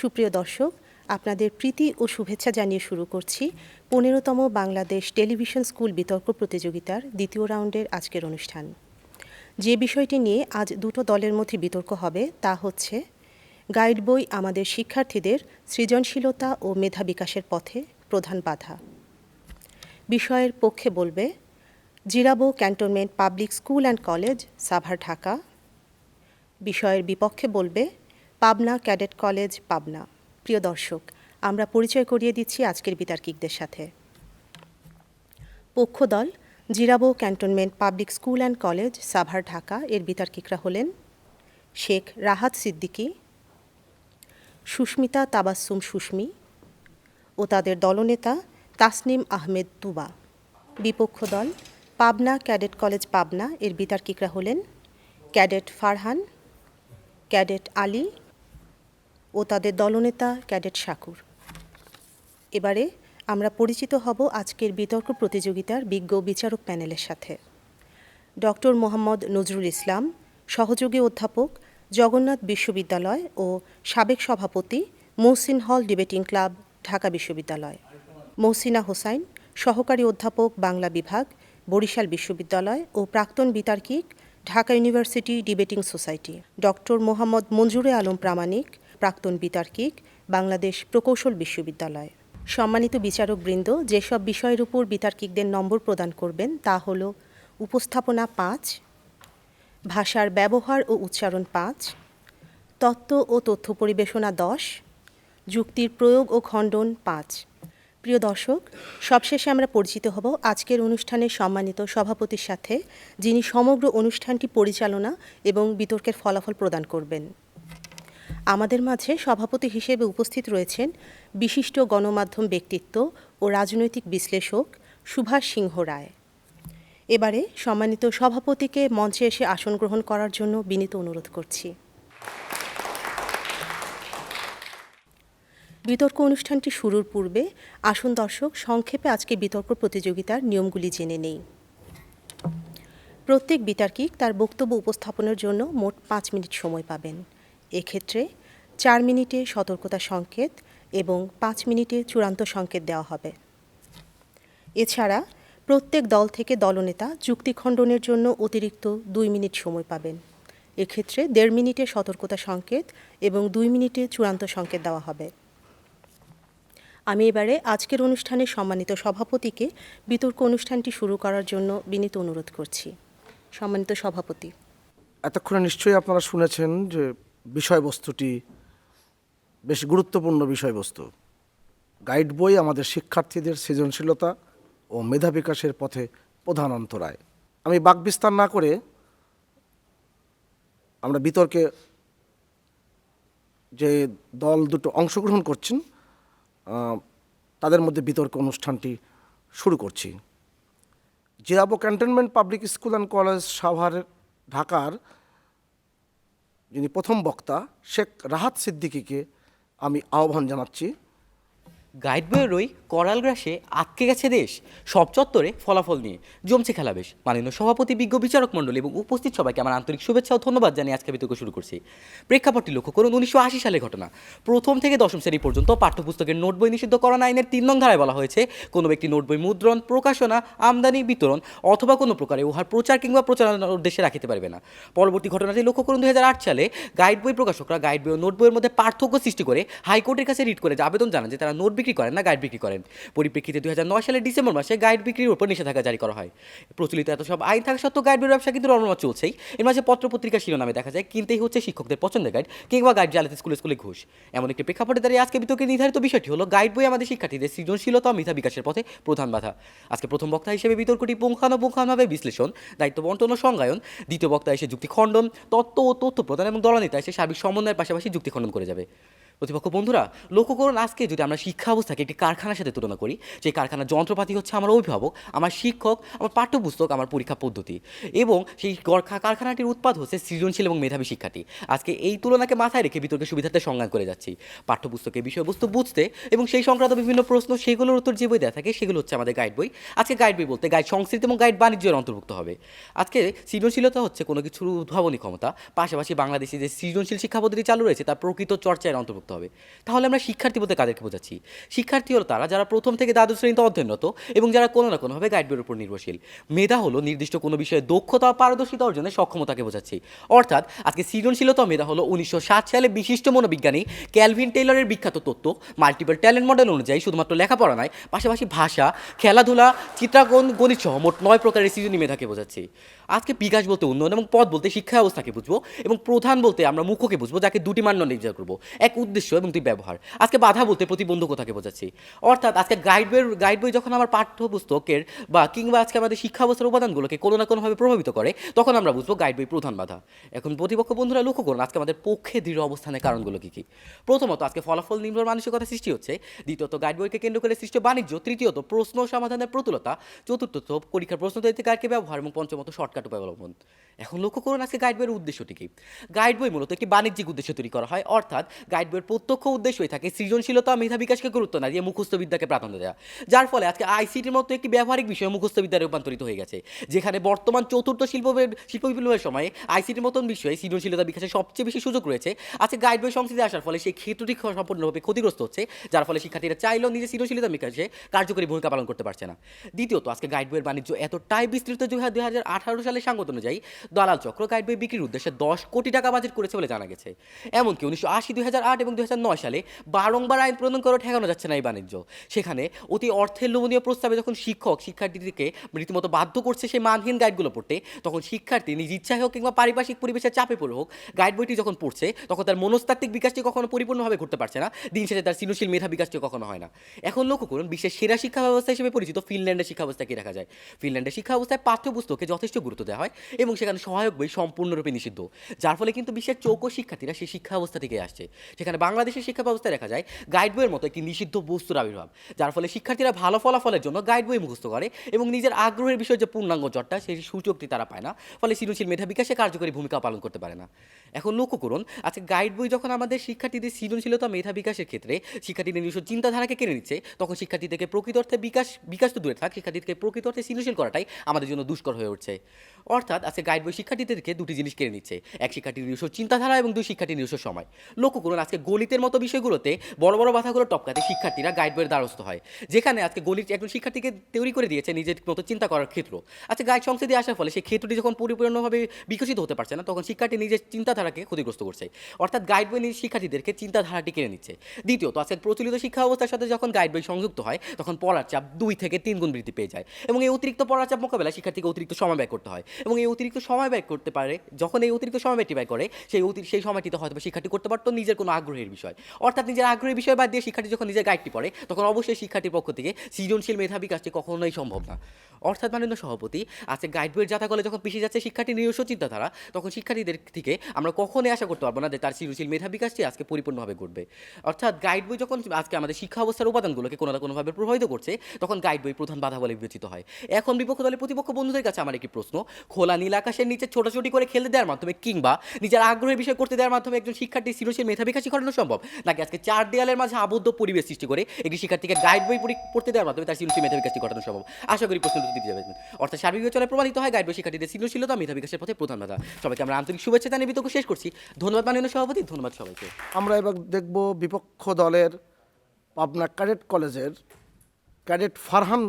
সুপ্রিয় দর্শক, আপনাদের প্রীতি ও শুভেচ্ছা জানিয়ে শুরু করছি ১৫তম বাংলাদেশ টেলিভিশন স্কুল বিতর্ক প্রতিযোগিতার দ্বিতীয় রাউন্ডের আজকের অনুষ্ঠান। যে বিষয়টি নিয়ে আজ দুটো দলের মধ্যে বিতর্ক হবে তা হচ্ছে গাইড বই আমাদের শিক্ষার্থীদের সৃজনশীলতা ও মেধা বিকাশের পথে প্রধান বাধা। বিষয়ের পক্ষে বলবে Zirabo cantonment Public School and college, Savar, Dhaka. বিষয়ের বিপক্ষে বলবে পাবনা ক্যাডেট কলেজ, পাবনা। প্রিয় দর্শক, আমরা পরিচয় করিয়ে দিচ্ছি আজকের বিতার্কিকদের সাথে। পক্ষ দল Zirabo cantonment Public School and college, Savar, Dhaka এর বিতার্কিকরা হলেন শেখ রাহাত সিদ্দিকী, সুস্মিতা তাবাসসুম সুস্মি ও তাদের দলনেতা তাসনিম আহমেদ তুবা। বিপক্ষ দল পাবনা ক্যাডেট কলেজ, পাবনা এর বিতার্কিকরা হলেন ক্যাডেট ফারহান, ক্যাডেট আলী ও তাদের দলনেতা ক্যাডেট শাকুর। এবারে আমরা পরিচিত হব আজকের বিতর্ক প্রতিযোগিতার বিজ্ঞ বিচারক প্যানেলের সাথে। ডক্টর মোহাম্মদ নজরুল ইসলাম, সহযোগী অধ্যাপক, জগন্নাথ বিশ্ববিদ্যালয় ও সাবেক সভাপতি, মহসিন হল ডিবেটিং ক্লাব, ঢাকা বিশ্ববিদ্যালয়। মহসিনা হোসাইন, সহকারী অধ্যাপক, বাংলা বিভাগ, বরিশাল বিশ্ববিদ্যালয় ও প্রাক্তন বিতার্কিক, Dhaka University Debating Society. Doctor Mohammad Monjure Alam Pramanik, প্রাক্তন বিতার্কিক, বাংলাদেশ প্রকৌশল বিশ্ববিদ্যালয়। সম্মানিত বিচারকবৃন্দ, যেসব বিষয়ের উপর বিতার্কিকদের নম্বর প্রদান করবেন তা হল উপস্থাপনা ৫, ভাষার ব্যবহার ও উচ্চারণ ৫, তত্ত্ব ও তথ্য পরিবেশনা ১০, যুক্তির প্রয়োগ ও খণ্ডন ৫। প্রিয় দর্শক, সবশেষে আমরা পরিচিত হব আজকের অনুষ্ঠানের সম্মানিত সভাপতির সাথে, যিনি সমগ্র অনুষ্ঠানটি পরিচালনা এবং বিতর্কের ফলাফল প্রদান করবেন। আমাদের মাঝে সভাপতি হিসেবে উপস্থিত রয়েছেন বিশিষ্ট গণমাধ্যম ব্যক্তিত্ব ও রাজনৈতিক বিশ্লেষক সুভাষ সিংহ রায়। এবারে সম্মানিত সভাপতিকে মঞ্চে এসে আসন গ্রহণ করার জন্য বিনীত অনুরোধ করছি। বিতর্ক অনুষ্ঠানটি শুরুর পূর্বে আসুন দর্শক সংক্ষেপে আজকে বিতর্ক প্রতিযোগিতার নিয়মগুলি জেনে নেই। প্রত্যেক বিতার্কিক তার বক্তব্য উপস্থাপনের জন্য মোট ৫ মিনিট সময় পাবেন। এক্ষেত্রে ৪ মিনিটে সতর্কতা সংকেত এবং ৫ মিনিটে চূড়ান্ত সংকেত দেওয়া হবে। এছাড়া প্রত্যেক দল থেকে দলনেতা যুক্তি খণ্ডনের জন্য অতিরিক্ত ২ মিনিট সময় পাবেন। এক্ষেত্রে ১.৫ মিনিটে সতর্কতা সংকেত এবং ২ মিনিটে চূড়ান্ত সংকেত দেওয়া হবে। আমি এবারে আজকের অনুষ্ঠানের সম্মানিত সভাপতিকে বিতর্ক অনুষ্ঠানটি শুরু করার জন্য বিনীত অনুরোধ করছি। সম্মানিত সভাপতি। এতক্ষণে নিশ্চয়ই আপনারা শুনেছেন যে বিষয়বস্তুটি বেশ গুরুত্বপূর্ণ বিষয়বস্তু। গাইড বই আমাদের শিক্ষার্থীদের সৃজনশীলতা ও মেধা বিকাশের পথে প্রধান অন্তরায়। আমি বাকবিস্তার না করে আমরা বিতর্কে যে দল দুটো অংশগ্রহণ করছেন তাদের মধ্যে বিতর্ক অনুষ্ঠানটি শুরু করছি। Zirabo cantonment Public School and college, Savar, ঢাকার যিনি প্রথম বক্তা শেখ রাহাত সিদ্দিকীকে আমি আহ্বান জানাচ্ছি। গাইড বইয়ের ওই করাল গ্রাসে আটকে গেছে দেশ, সব চত্বরে ফলাফল নিয়ে জমছে খেলা বেশ। মাননীয় সভাপতি, বিজ্ঞ বিচারক মণ্ডলী এবং উপস্থিত সবাইকে আমার আন্তরিক শুভেচ্ছা ও ধন্যবাদ জানিয়ে আজকে বিতর্ক শুরু করছি। প্রেক্ষাপটটি লক্ষ্য করুন ১৯৮০ সালের ঘটনা। প্রথম থেকে দশম শ্রেণী পর্যন্ত পাঠ্যপুস্তকের নোট বই নিষিদ্ধকরণ আইনের ৩ নং ধারায় বলা হয়েছে, কোনো ব্যক্তি নোট বই মুদ্রণ, প্রকাশনা, আমদানি, বিতরণ অথবা কোনো প্রকারে উহার প্রচার কিংবা প্রচারণার উদ্দেশ্যে রাখিতে পারবে না। পরবর্তী ঘটনাটি লক্ষ্য করুন ২০০৮ সালে গাইড বই প্রকাশকরা গাইড বই ও নোট বইয়ের মধ্যে পার্থক্য সৃষ্টি করে হাইকোর্টের কাছে রিট করে আবেদন জানান যে তারা নোট বিক্রি করেন না, গাইড বিক্রি করেন। পরিপ্রেক্ষিতে ২০০৯ সালের ডিসেম্বর মাসে গাইড বিক্রির উপর নিষেধাজ্ঞা জারি করা হয়। প্রচলিত এত সব আইন থাকা সত্ত্বেও গাইড বইয়ের ব্যবসা কিন্তু রমরমা চলছেই। এর মাঝে পত্রপত্রিকার শিরোনামে দেখা যায় কিনতেই হচ্ছে শিক্ষকদের পছন্দের গাইড কিংবা গাইড জালাতে স্কুলে স্কুলে ঘুষ। এমন একটি প্রেক্ষাপটে দাঁড়িয়ে আজকে বিতর্কে নির্ধারিত বিষয়টি হলো গাইড বই আমাদের শিক্ষার্থীদের সৃজনশীলতা ও মেধা বিকাশের পথে প্রধান বাধা। আজকে প্রথম বক্তা হিসেবে বিতর্কটি পুঙ্খানুপুঙ্খানুভাবে বিশ্লেষণ, দায়িত্ব বন্টন ও সংজ্ঞায়ন, দ্বিতীয় বক্তা এসে যুক্তি খণ্ডন, তত্ত্ব ও তথ্য প্রদান এবং দলনেতা এসে সার্বিক সমন্বয়ের পাশাপাশি যুক্তি খণ্ডন করে যাবে। প্রতিপক্ষ বন্ধুরা, লক্ষ্য করুন আজকে যদি আমরা শিক্ষা অবস্থাকে একটি কারখানার সাথে তুলনা করি, যে কারখানার যন্ত্রপাতি হচ্ছে আমার অভিভাবক, আমার শিক্ষক, আমার পাঠ্যপুস্তক, আমার পরীক্ষা পদ্ধতি, এবং সেই কারখানাটির উৎপাদ হচ্ছে সৃজনশীল এবং মেধাবী শিক্ষার্থী। আজকে এই তুলনাকে মাথায় রেখে বিতর্কের সুবিধার্থে সংজ্ঞান করে যাচ্ছি। পাঠ্যপুস্তকের বিষয়বস্তু বুঝতে এবং সেই সংক্রান্ত বিভিন্ন প্রশ্ন সেগুলোর উত্তর যে বই দেওয়া থাকে সেগুলো হচ্ছে আমাদের গাইড বই। আজকে গাইড বই বলতে গাইড সংস্কৃতি এবং গাইড বাণিজ্যের অন্তর্ভুক্ত হবে। আজকে সৃজনশীলতা হচ্ছে কোনো কিছুর উদ্ভাবনী ক্ষমতা, পাশাপাশি বাংলাদেশে যে সৃজনশীল শিক্ষা পদ্ধতি চালু রয়েছে তার প্রকৃত চর্চার অন্তর্ভুক্ত করতে হবে। তাহলে আমরা শিক্ষার্থী বলতে কাদেরকে বোঝাচ্ছি? শিক্ষার্থী হলো তারা যারা প্রথম থেকে দ্বাদশ শ্রেণীতে অধ্যয়নরত এবং যারা কোনো না কোনোভাবে গাইড বইয়ের উপর নির্ভরশীল। মেধা হলো নির্দিষ্ট কোনো বিষয়ে দক্ষতা ও পারদর্শিতা অর্জনের সক্ষমতাকে বোঝাচ্ছি। অর্থাৎ আজকে সৃজনশীলতা ও মেধা হলো 1960 সালে বিশিষ্ট মনোবিজ্ঞানী ক্যালভিন টেইলরের বিখ্যাত তত্ত্ব মাল্টিপল ট্যালেন্ট মডেল অনুযায়ী শুধুমাত্র লেখাপড়া নয়, পাশাপাশি ভাষা, খেলাধুলা, চিত্রাঙ্কন, গণিত সহ মোট 9 প্রকারের সৃজনী মেধাকে বোঝাচ্ছি। আজকে বিকাশ বলতে উন্নয়ন এবং পথ বলতে শিক্ষা ব্যবস্থাকে বুঝবো এবং প্রধান বলতে আমরা মুখ্যকে বুঝবো, যাকে দুটি মানদণ্ড নির্ধারণ করবো, এক উদ্দেশ্য এবং দুই ব্যবহার। আজকে বাধা বলতে প্রতিবন্ধকতাকে বোঝাচ্ছি। অর্থাৎ আজকে গাইড বই যখন আমার পাঠ্যপুস্তকের বা কিংবা আজকে আমাদের শিক্ষা ব্যবস্থার উপাদানগুলোকে কোনো না কোনোভাবে প্রভাবিত করে, তখন আমরা বুঝবো গাইড বই প্রধান বাধা। এখন প্রতিপক্ষ বন্ধুরা লক্ষ্য করুন আজকে আমাদের পক্ষে দৃঢ় অবস্থানের কারণগুলো কী কী। প্রথমত আজকে ফলাফল নির্ভর মানসিকতা সৃষ্টি হচ্ছে, দ্বিতীয়ত গাইড বইকে কেন্দ্র করে সৃষ্ট বাণিজ্য, তৃতীয়ত প্রশ্ন সমাধানের প্রতুলতা, চতুর্থত পরীক্ষার প্রশ্ন তৈরিতে গাইডকে ব্যবহার এবং পঞ্চমত শর্টকাট উপায় অবলম্বন। এখন লক্ষ্য করুন আজকে গাইড বইয়ের উদ্দেশ্যটি কী। গাইড বই মূলত একটি বাণিজ্যিক উদ্দেশ্য তৈরি করা হয়, অর্থাৎ গাইড বইয়ের প্রত্যক্ষ উদ্দেশ্যই থাকে সৃজনশীলতা মেধা বিকাশকে গুরুত্ব না দিয়ে মুখস্থ বিদ্যাকে প্রাধান্য দেওয়া, যার ফলে আজকে আইসিটির মতো একটি ব্যবহারিক বিষয় মুখস্থ বিদ্যায় রূপান্তরিত হয়ে গেছে, যেখানে বর্তমান চতুর্থ শিল্প বিপ্লবের সময় আইসিটির মতন বিষয়ে সৃজনশীলতা বিকাশের সবচেয়ে বেশি সুযোগ রয়েছে। আজকে গাইড বই সংস্কৃতি আসার ফলে সেই ক্ষেত্রটি সম্পূর্ণভাবে ক্ষতিগ্রস্ত হচ্ছে, যার ফলে শিক্ষার্থীরা চাইলেও নিজের সৃজনশীলতা বিকাশে কার্যকরী ভূমিকা পালন করতে পারছে না। দ্বিতীয়ত আজকে গাইড বইয়ের বাণিজ্য এতটাই বিস্তৃত যে 2018 সালের সংগঠন অনুযায়ী দালাল চক্র গাইড বই বিক্রির উদ্দেশ্যে 10 কোটি টাকা বাজেট করেছে বলে জানা গেছে। এমনকি 1980, 2008 এবং 2009 সালে বারংবার আইন প্রণয়ন করে ঠেকানো যাচ্ছে না এই বাণিজ্য। সেখানে অতি অর্থের লোভনীয় প্রস্তাবে যখন শিক্ষার্থীদেরকে রীতিমতো বাধ্য করছে সেই মানহীন গাইডগুলো পড়তে, তখন শিক্ষার্থী নিজ ইচ্ছায় হোক কিংবা পারিপার্শ্বিক পরিবেশের চাপে পড়ে হোক গাইড বইটি যখন পড়ছে, তখন তার মনস্তাত্ত্বিক বিকাশটি কখনো পরিপূর্ণভাবে ঘটতে পারছে না, দিন শেষে তার সৃজনশীল মেধা বিকাশটি কখনো হয় না। এখন লক্ষ্য করুন বিশ্বের সেরা শিক্ষা ব্যবস্থা হিসেবে পরিচিত ফিনল্যান্ডের শিক্ষা ব্যবস্থাকে দেখা যায়। ফিনল্যান্ডের শিক্ষা ব্যবস্থায় পাঠ্যপুস্তকে যথেষ্ট গুরুত্ব দেওয়া হয় এবং সেখানে সহায়ক বই সম্পূর্ণরূপে নিষিদ্ধ, যার ফলে কিন্তু বিশ্বের চৌকো শিক্ষার্থীরা সেই শিক্ষা ব্যবস্থা থেকে আসছে। সেখানে বাংলাদেশের শিক্ষা ব্যবস্থায় দেখা যায় গাইড বইয়ের মতো একটি নিষিদ্ধ বস্তুর আবির্ভাব, যার ফলে শিক্ষার্থীরা ভালো ফলাফলের জন্য গাইড বই মুখস্থ করে এবং নিজের আগ্রহের বিষয়ে যে পূর্ণাঙ্গ চর্চা সেই সুযোগটি তারা পায় না, ফলে সৃজনশীল মেধা বিকাশে কার্যকরী ভূমিকা পালন করতে পারে না। এখন লক্ষ্য করুন আজকে গাইড বই যখন আমাদের শিক্ষার্থীদের সৃজনশীলতা মেধা বিকাশের ক্ষেত্রে শিক্ষার্থীদের নিজস্ব চিন্তাধারাকে কেড়ে নিচ্ছে, তখন শিক্ষার্থীদেরকে প্রকৃত অর্থে বিকাশ তো দূরে থাক, শিক্ষার্থীদেরকে প্রকৃত অর্থে সৃজনশীল করাটাই আমাদের জন্য দুষ্কর হয়ে উঠছে। অর্থাৎ আজকে গাইড বই শিক্ষার্থীদেরকে দুটি জিনিস কেড়ে নিচ্ছে, এক শিক্ষার্থীর নিজস্ব চিন্তাধারা এবং দুই শিক্ষার্থীর নিজস্ব সময়। লক্ষ্য করুন আজকে গণিতের মতো বিষয়গুলোতে বড় বড় বাধাগুলো টপকাতে শিক্ষার্থীরা গাইড বইয়ের দ্বারস্থ হয়, যেখানে আজকে গণিত একজন শিক্ষার্থীকে তৈরি করে দিয়েছে নিজের মতো চিন্তা করার ক্ষেত্র। আজকে গাইড সংস্কৃতি আসার ফলে সেই ক্ষেত্রটি যখন পরিপূর্ণভাবে বিকশিত হতে পারছে না, তখন শিক্ষার্থী নিজের চিন্তাধারাকে ক্ষতিগ্রস্ত করছে, অর্থাৎ গাইড বই শিক্ষার্থীদেরকে চিন্তাধারাটি কেড়ে নিচ্ছে। দ্বিতীয়ত আজকে প্রচলিত শিক্ষা ব্যবস্থার সাথে যখন গাইড বই সংযুক্ত হয়, তখন পড়ার চাপ 2 থেকে 3 গুণ বৃদ্ধি পেয়ে যায় এবং এই অতিরিক্ত পড়ার চাপ মোকাবেলায় শিক্ষার্থীকে অতিরিক্ত সময় ব্যয় করতে হয় এবং এই অতিরিক্ত সময় ব্যয় করতে পারে, যখন এই অতিরিক্ত সময় ব্যয় করে সেই সময়টিতে হয়তো শিক্ষার্থী করতে পারতো নিজের কোনো আগ্রহের বিষয়, অর্থাৎ নিজের আগ্রহের বিষয় বাদ দিয়ে শিক্ষার্থী যখন নিজের গাইডটি পড়ে, তখন অবশ্যই শিক্ষার্থীর পক্ষ থেকে সৃজনশীল মেধা বিকাশটি কখনোই সম্ভব না। অর্থাৎ মাননীয় সভাপতি আজকে গাইড বইয়ের জাতাকলে যখন পিছিয়ে যাচ্ছে শিক্ষার্থীর নিজস্ব চিন্তাধারা, তখন শিক্ষার্থীদের থেকে আমরা কখনোই আশা করতে পারবো না যে তার সৃজনশীল মেধা বিকাশটি আজকে পরিপূর্ণভাবে ঘটবে। অর্থাৎ গাইড বই যখন আজকে আমাদের শিক্ষা অবস্থার উপাদানগুলোকে কোনো না কোনোভাবে প্রভাবিত করছে, তখন গাইড বই প্রধান বাধা বলে বিবেচিত হয়। এখন বিপক্ষ দলের প্রতিপক্ষ বন্ধুদের কাছে আমার একটি প্রশ্ন, খোলা নীল আকাশের নিচে ছোটাছুটি করে খেলতে দেওয়ার মাধ্যমে কিংবা নিজের আগ্রহের বিষয় করতে দেওয়ার মাধ্যমে একজন শিক্ষার্থীর সৃজনশীল মেধা বিকাশই ঘটানো সম্ভব, নাকি আজকে 4 দেয়ালের মাঝে আবদ্ধ পরিবেশ সৃষ্টি করে একটি শিক্ষার্থীকে গাইড বই পড়তে দেওয়ার মাধ্যমে তার সৃজনশীল মেধা বিকাশটি ঘটানো সম্ভব? আশা করি প্রশ্ন দিতে যাবেন। অর্থাৎ সার্বিক বিবেচনায় প্রমাণিত হয় গাইড বই শিক্ষার্থীদের সৃজনশীলতা মেধা বিকাশের পথে প্রধান বাধা। সবাইকে আমরা আন্তরিক শুভেচ্ছা জানিয়ে বিতর্ক শেষ করছি। ধন্যবাদ মাননীয় সভাপতি, ধন্যবাদ সবাইকে। আমরা এবার দেখব বিপক্ষ দলের পাবনা ক্যাডেট কলেজের ক্যাডেট ফারহান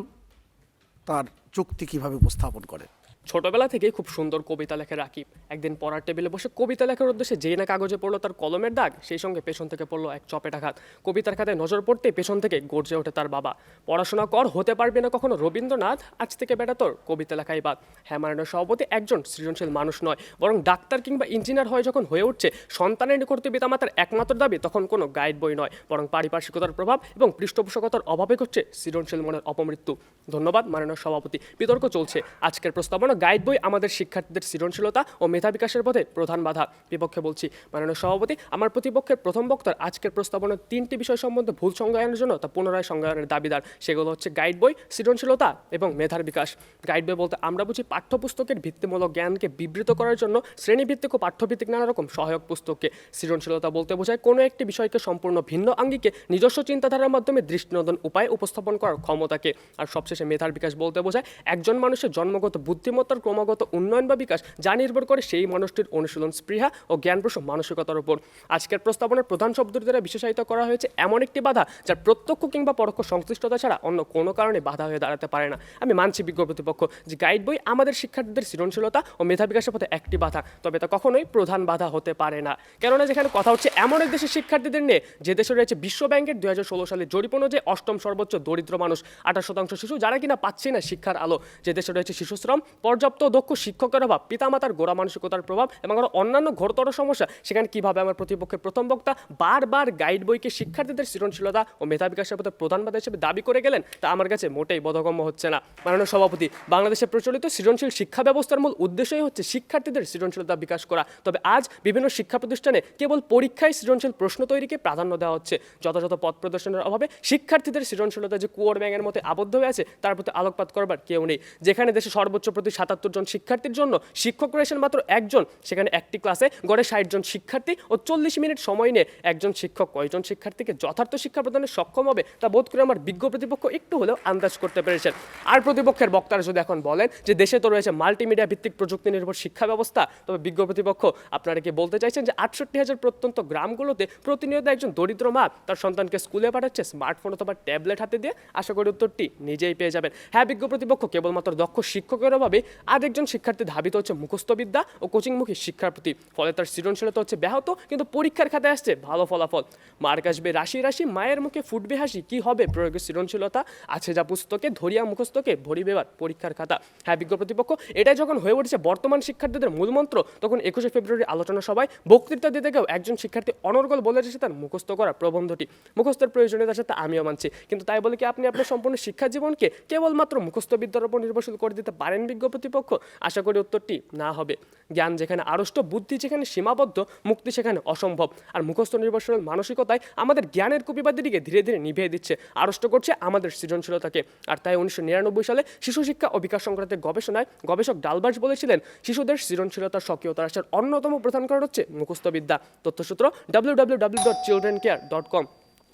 তার যুক্তি কীভাবে উপস্থাপন করে। ছোটবেলা থেকেই খুব সুন্দর কবিতা লেখে রাকিব। একদিন পড়ার টেবিলে বসে কবিতা লেখার উদ্দেশ্যে যেই না কাগজে পড়লো তার কলমের দাগ, সেই সঙ্গে পেছন থেকে পড়লো এক চপেটাঘাত। কবিতার খাতায় নজর পড়তে পেছন থেকে গর্জে ওঠে তার বাবা, পড়াশোনা কর, হতে পারবি না কখনো রবীন্দ্রনাথ, আজ থেকে বেটা তোর কবিতা লেখাই বাদ। হ্যাঁ মাননীয় সভাপতি একজন সৃজনশীল মানুষ নয়, বরং ডাক্তার কিংবা ইঞ্জিনিয়ার হয়ে উঠছে সন্তানের নিকটে পিতামাতার একমাত্র দাবি, তখন কোনো গাইড বই নয়, বরং পারিপার্শ্বিকতার প্রভাব এবং পৃষ্ঠপোষকতার অভাবে ঘটছে সৃজনশীল মনের অপমৃত্যু। ধন্যবাদ মাননীয় সভাপতি। বিতর্ক চলছে। আজকের প্রস্তাবনা গাইড বই আমাদের শিক্ষার্থীদের সৃজনশীলতা ও মেধা বিকাশের পথে প্রধান বাধা। বিপক্ষে বলছি মাননীয় সভাপতি, আমার প্রতিপক্ষের প্রথম বক্তার আজকের প্রস্তাবনার 3টি বিষয় সম্বন্ধে ভুল সংজ্ঞায়নের জন্য তা পুনরায় সংজ্ঞায়নের দাবিদার। সেগুলো হচ্ছে গাইড বই, সৃজনশীলতা এবং মেধার বিকাশ। গাইড বই বলতে আমরা বুঝি পাঠ্যপুস্তকের ভিত্তিমূলক জ্ঞানকে বিবৃত করার জন্য শ্রেণীভিত্তিক ও পাঠ্যভিত্তিক নানা রকম সহায়ক পুস্তককে। সৃজনশীলতা বলতে বোঝায় কোনো একটি বিষয়কে সম্পূর্ণ ভিন্ন আঙ্গিকে নিজস্ব চিন্তাধারার মাধ্যমে দৃষ্টিনন্দন উপায়ে উপস্থাপন করার ক্ষমতাকে। আর সবশেষে মেধার বিকাশ বলতে বোঝায় একজন মানুষের জন্মগত বুদ্ধিমত্তা সৃজনশীলতার ক্রমাগত উন্নয়ন বা বিকাশ যা নির্ভর করে সেই মানুষটির অনুশীলন স্পৃহা ও জ্ঞানপ্রসূ মানসিকতার উপর। আজকের প্রস্তাবনার প্রধান শব্দটি দ্বারা বিশেষায়িত করা হয়েছে এমন একটি বাধা যার প্রত্যক্ষ কিংবা পরোক্ষ সংশ্লিষ্টতা ছাড়া অন্য কোনো কারণে বাধা হয়ে দাঁড়াতে পারে না। আমি মানছি বিজ্ঞ প্রতিপক্ষ যে গাইড বই আমাদের শিক্ষার্থীদের সৃজনশীলতা ও মেধা বিকাশের পথে একটি বাধা, তবে তা কখনোই প্রধান বাধা হতে পারে না। কেননা যেখানে কথা হচ্ছে এমন এক দেশের শিক্ষার্থীদের নিয়ে যে দেশে রয়েছে বিশ্ব ব্যাংকের 2016 সালের জরিপ অনুযায়ী অষ্টম সর্বোচ্চ দরিদ্র মানুষ 28% শিশু যারা কিনা পাচ্ছে না শিক্ষার আলো, যে দেশে রয়েছে শিশুশ্রম, পর্যাপ্ত দক্ষ শিক্ষকের অভাব, পিতামাতার গোড়া মানসিকতার প্রভাব এবং আরও অন্যান্য ঘোরতর সমস্যা, সেখানে কিভাবে আমার প্রতিপক্ষের প্রথম বক্তা বারবার গাইড বইকে শিক্ষার্থীদের সৃজনশীলতা ও মেধা বিকাশের পথে প্রধান বাধা হিসেবে দাবি করে গেলেন তা আমার কাছে মোটেই বোধগম্য হচ্ছে না। মাননীয় সভাপতি, বাংলাদেশে প্রচলিত সৃজনশীল শিক্ষা ব্যবস্থার মূল উদ্দেশ্যই হচ্ছে শিক্ষার্থীদের সৃজনশীলতা বিকাশ করা, তবে আজ বিভিন্ন শিক্ষা প্রতিষ্ঠানে কেবল পরীক্ষায় সৃজনশীল প্রশ্ন তৈরিকে প্রাধান্য দেওয়া হচ্ছে। যথাযথ পথ প্রদর্শনের অভাবে শিক্ষার্থীদের সৃজনশীলতা যে কুয়োর ব্যাঙের মধ্যে আবদ্ধ হয়ে আছে তার প্রতি আলোকপাত করবার কেউ নেই। যেখানে দেশে সর্বোচ্চ প্রতি 77 জন শিক্ষার্থীর জন্য শিক্ষক রয়েছেন মাত্র একজন, সেখানে একটি ক্লাসে গড়ে 60 জন শিক্ষার্থী ও 40 মিনিট সময় নিয়ে একজন শিক্ষক কয়জন শিক্ষার্থীকে যথার্থ শিক্ষা প্রদানে সক্ষম হবে তা বোধ করে আমার বিজ্ঞ প্রতিপক্ষ একটু হলেও আন্দাজ করতে পেরেছেন। আর প্রতিপক্ষের বক্তারা যদি এখন বলেন যে দেশে তো রয়েছে মাল্টিমিডিয়া ভিত্তিক প্রযুক্তি নির্ভর শিক্ষা ব্যবস্থা, তবে বিজ্ঞ প্রতিপক্ষ আপনারা কি বলতে চাইছেন যে 68,000 প্রত্যন্ত গ্রামগুলোতে প্রতিনিয়ত একজন দরিদ্র মা তার সন্তানকে স্কুলে পাঠাচ্ছে স্মার্টফোন অথবা ট্যাবলেট হাতে দিয়ে? আশা করি উত্তরটি নিজেই পেয়ে যাবেন। হ্যাঁ, বিজ্ঞ প্রতিপক্ষ কেবলমাত্র দক্ষ শিক্ষকের অভাবে আরেকজন শিক্ষার্থী ধাবিত হচ্ছে মুখস্থবিদ্যা ও কোচিংমুখী শিক্ষার প্রতি, ফলে তার সৃজনশীলতা হচ্ছে ব্যাহত, কিন্তু পরীক্ষার খাতায় আসছে ভালো ফলাফল। মার্ক আসবে রাশি রাশি, মায়ের মুখে ফুটবে হাসি, কি হবে প্রয়োগের সৃজনশীলতা? আছে যা পুস্তকে ধরিয়া মুখস্থকে ভরিবে এবার পরীক্ষার খাতা। হ্যাঁ বিজ্ঞ প্রতিপক্ষ, এটাই যখন হয়ে উঠেছে বর্তমান শিক্ষার্থীদের মূলমন্ত্র, তখন 21শে ফেব্রুয়ারি আলোচনা সভায় বক্তৃতা দিতে গেও একজন শিক্ষার্থী অনর্গল বলে এসেছে তার মুখস্থ করা প্রবন্ধটি। মুখস্থের প্রয়োজনীয়তার সাথে আমিও মানছি, কিন্তু তাই বলে কি আপনি আপনার সম্পূর্ণ শিক্ষা জীবনকে কেবলমাত্র মুখস্থবিদ্যার উপর নির্ভরশীল করে দিতে পারেন বিজ্ঞ প্রতিপক্ষ? আশা করি উত্তরটি না হবে। জ্ঞান যেখানে আড়ষ্ট, বুদ্ধি যেখানে সীমাবদ্ধ, মুক্তি সেখানে অসম্ভব। আর মুখস্থ নির্ভরশীল মানসিকতায় আমাদের জ্ঞানের কুপিবাদিটিকে ধীরে ধীরে নিভিয়ে দিচ্ছে, আড়ষ্ট করছে আমাদের সৃজনশীলতাকে। আর তাই 1999 সালে শিশু শিক্ষা ও বিকাশ সংক্রান্ত গবেষণায় গবেষক ডালবার্স বলেছিলেন শিশুদের সৃজনশীলতার সক্রিয়তার আসার অন্যতম প্রধান কারণ হচ্ছে মুখস্থবিদ্যা। তথ্যসূত্র www.childrencare.com।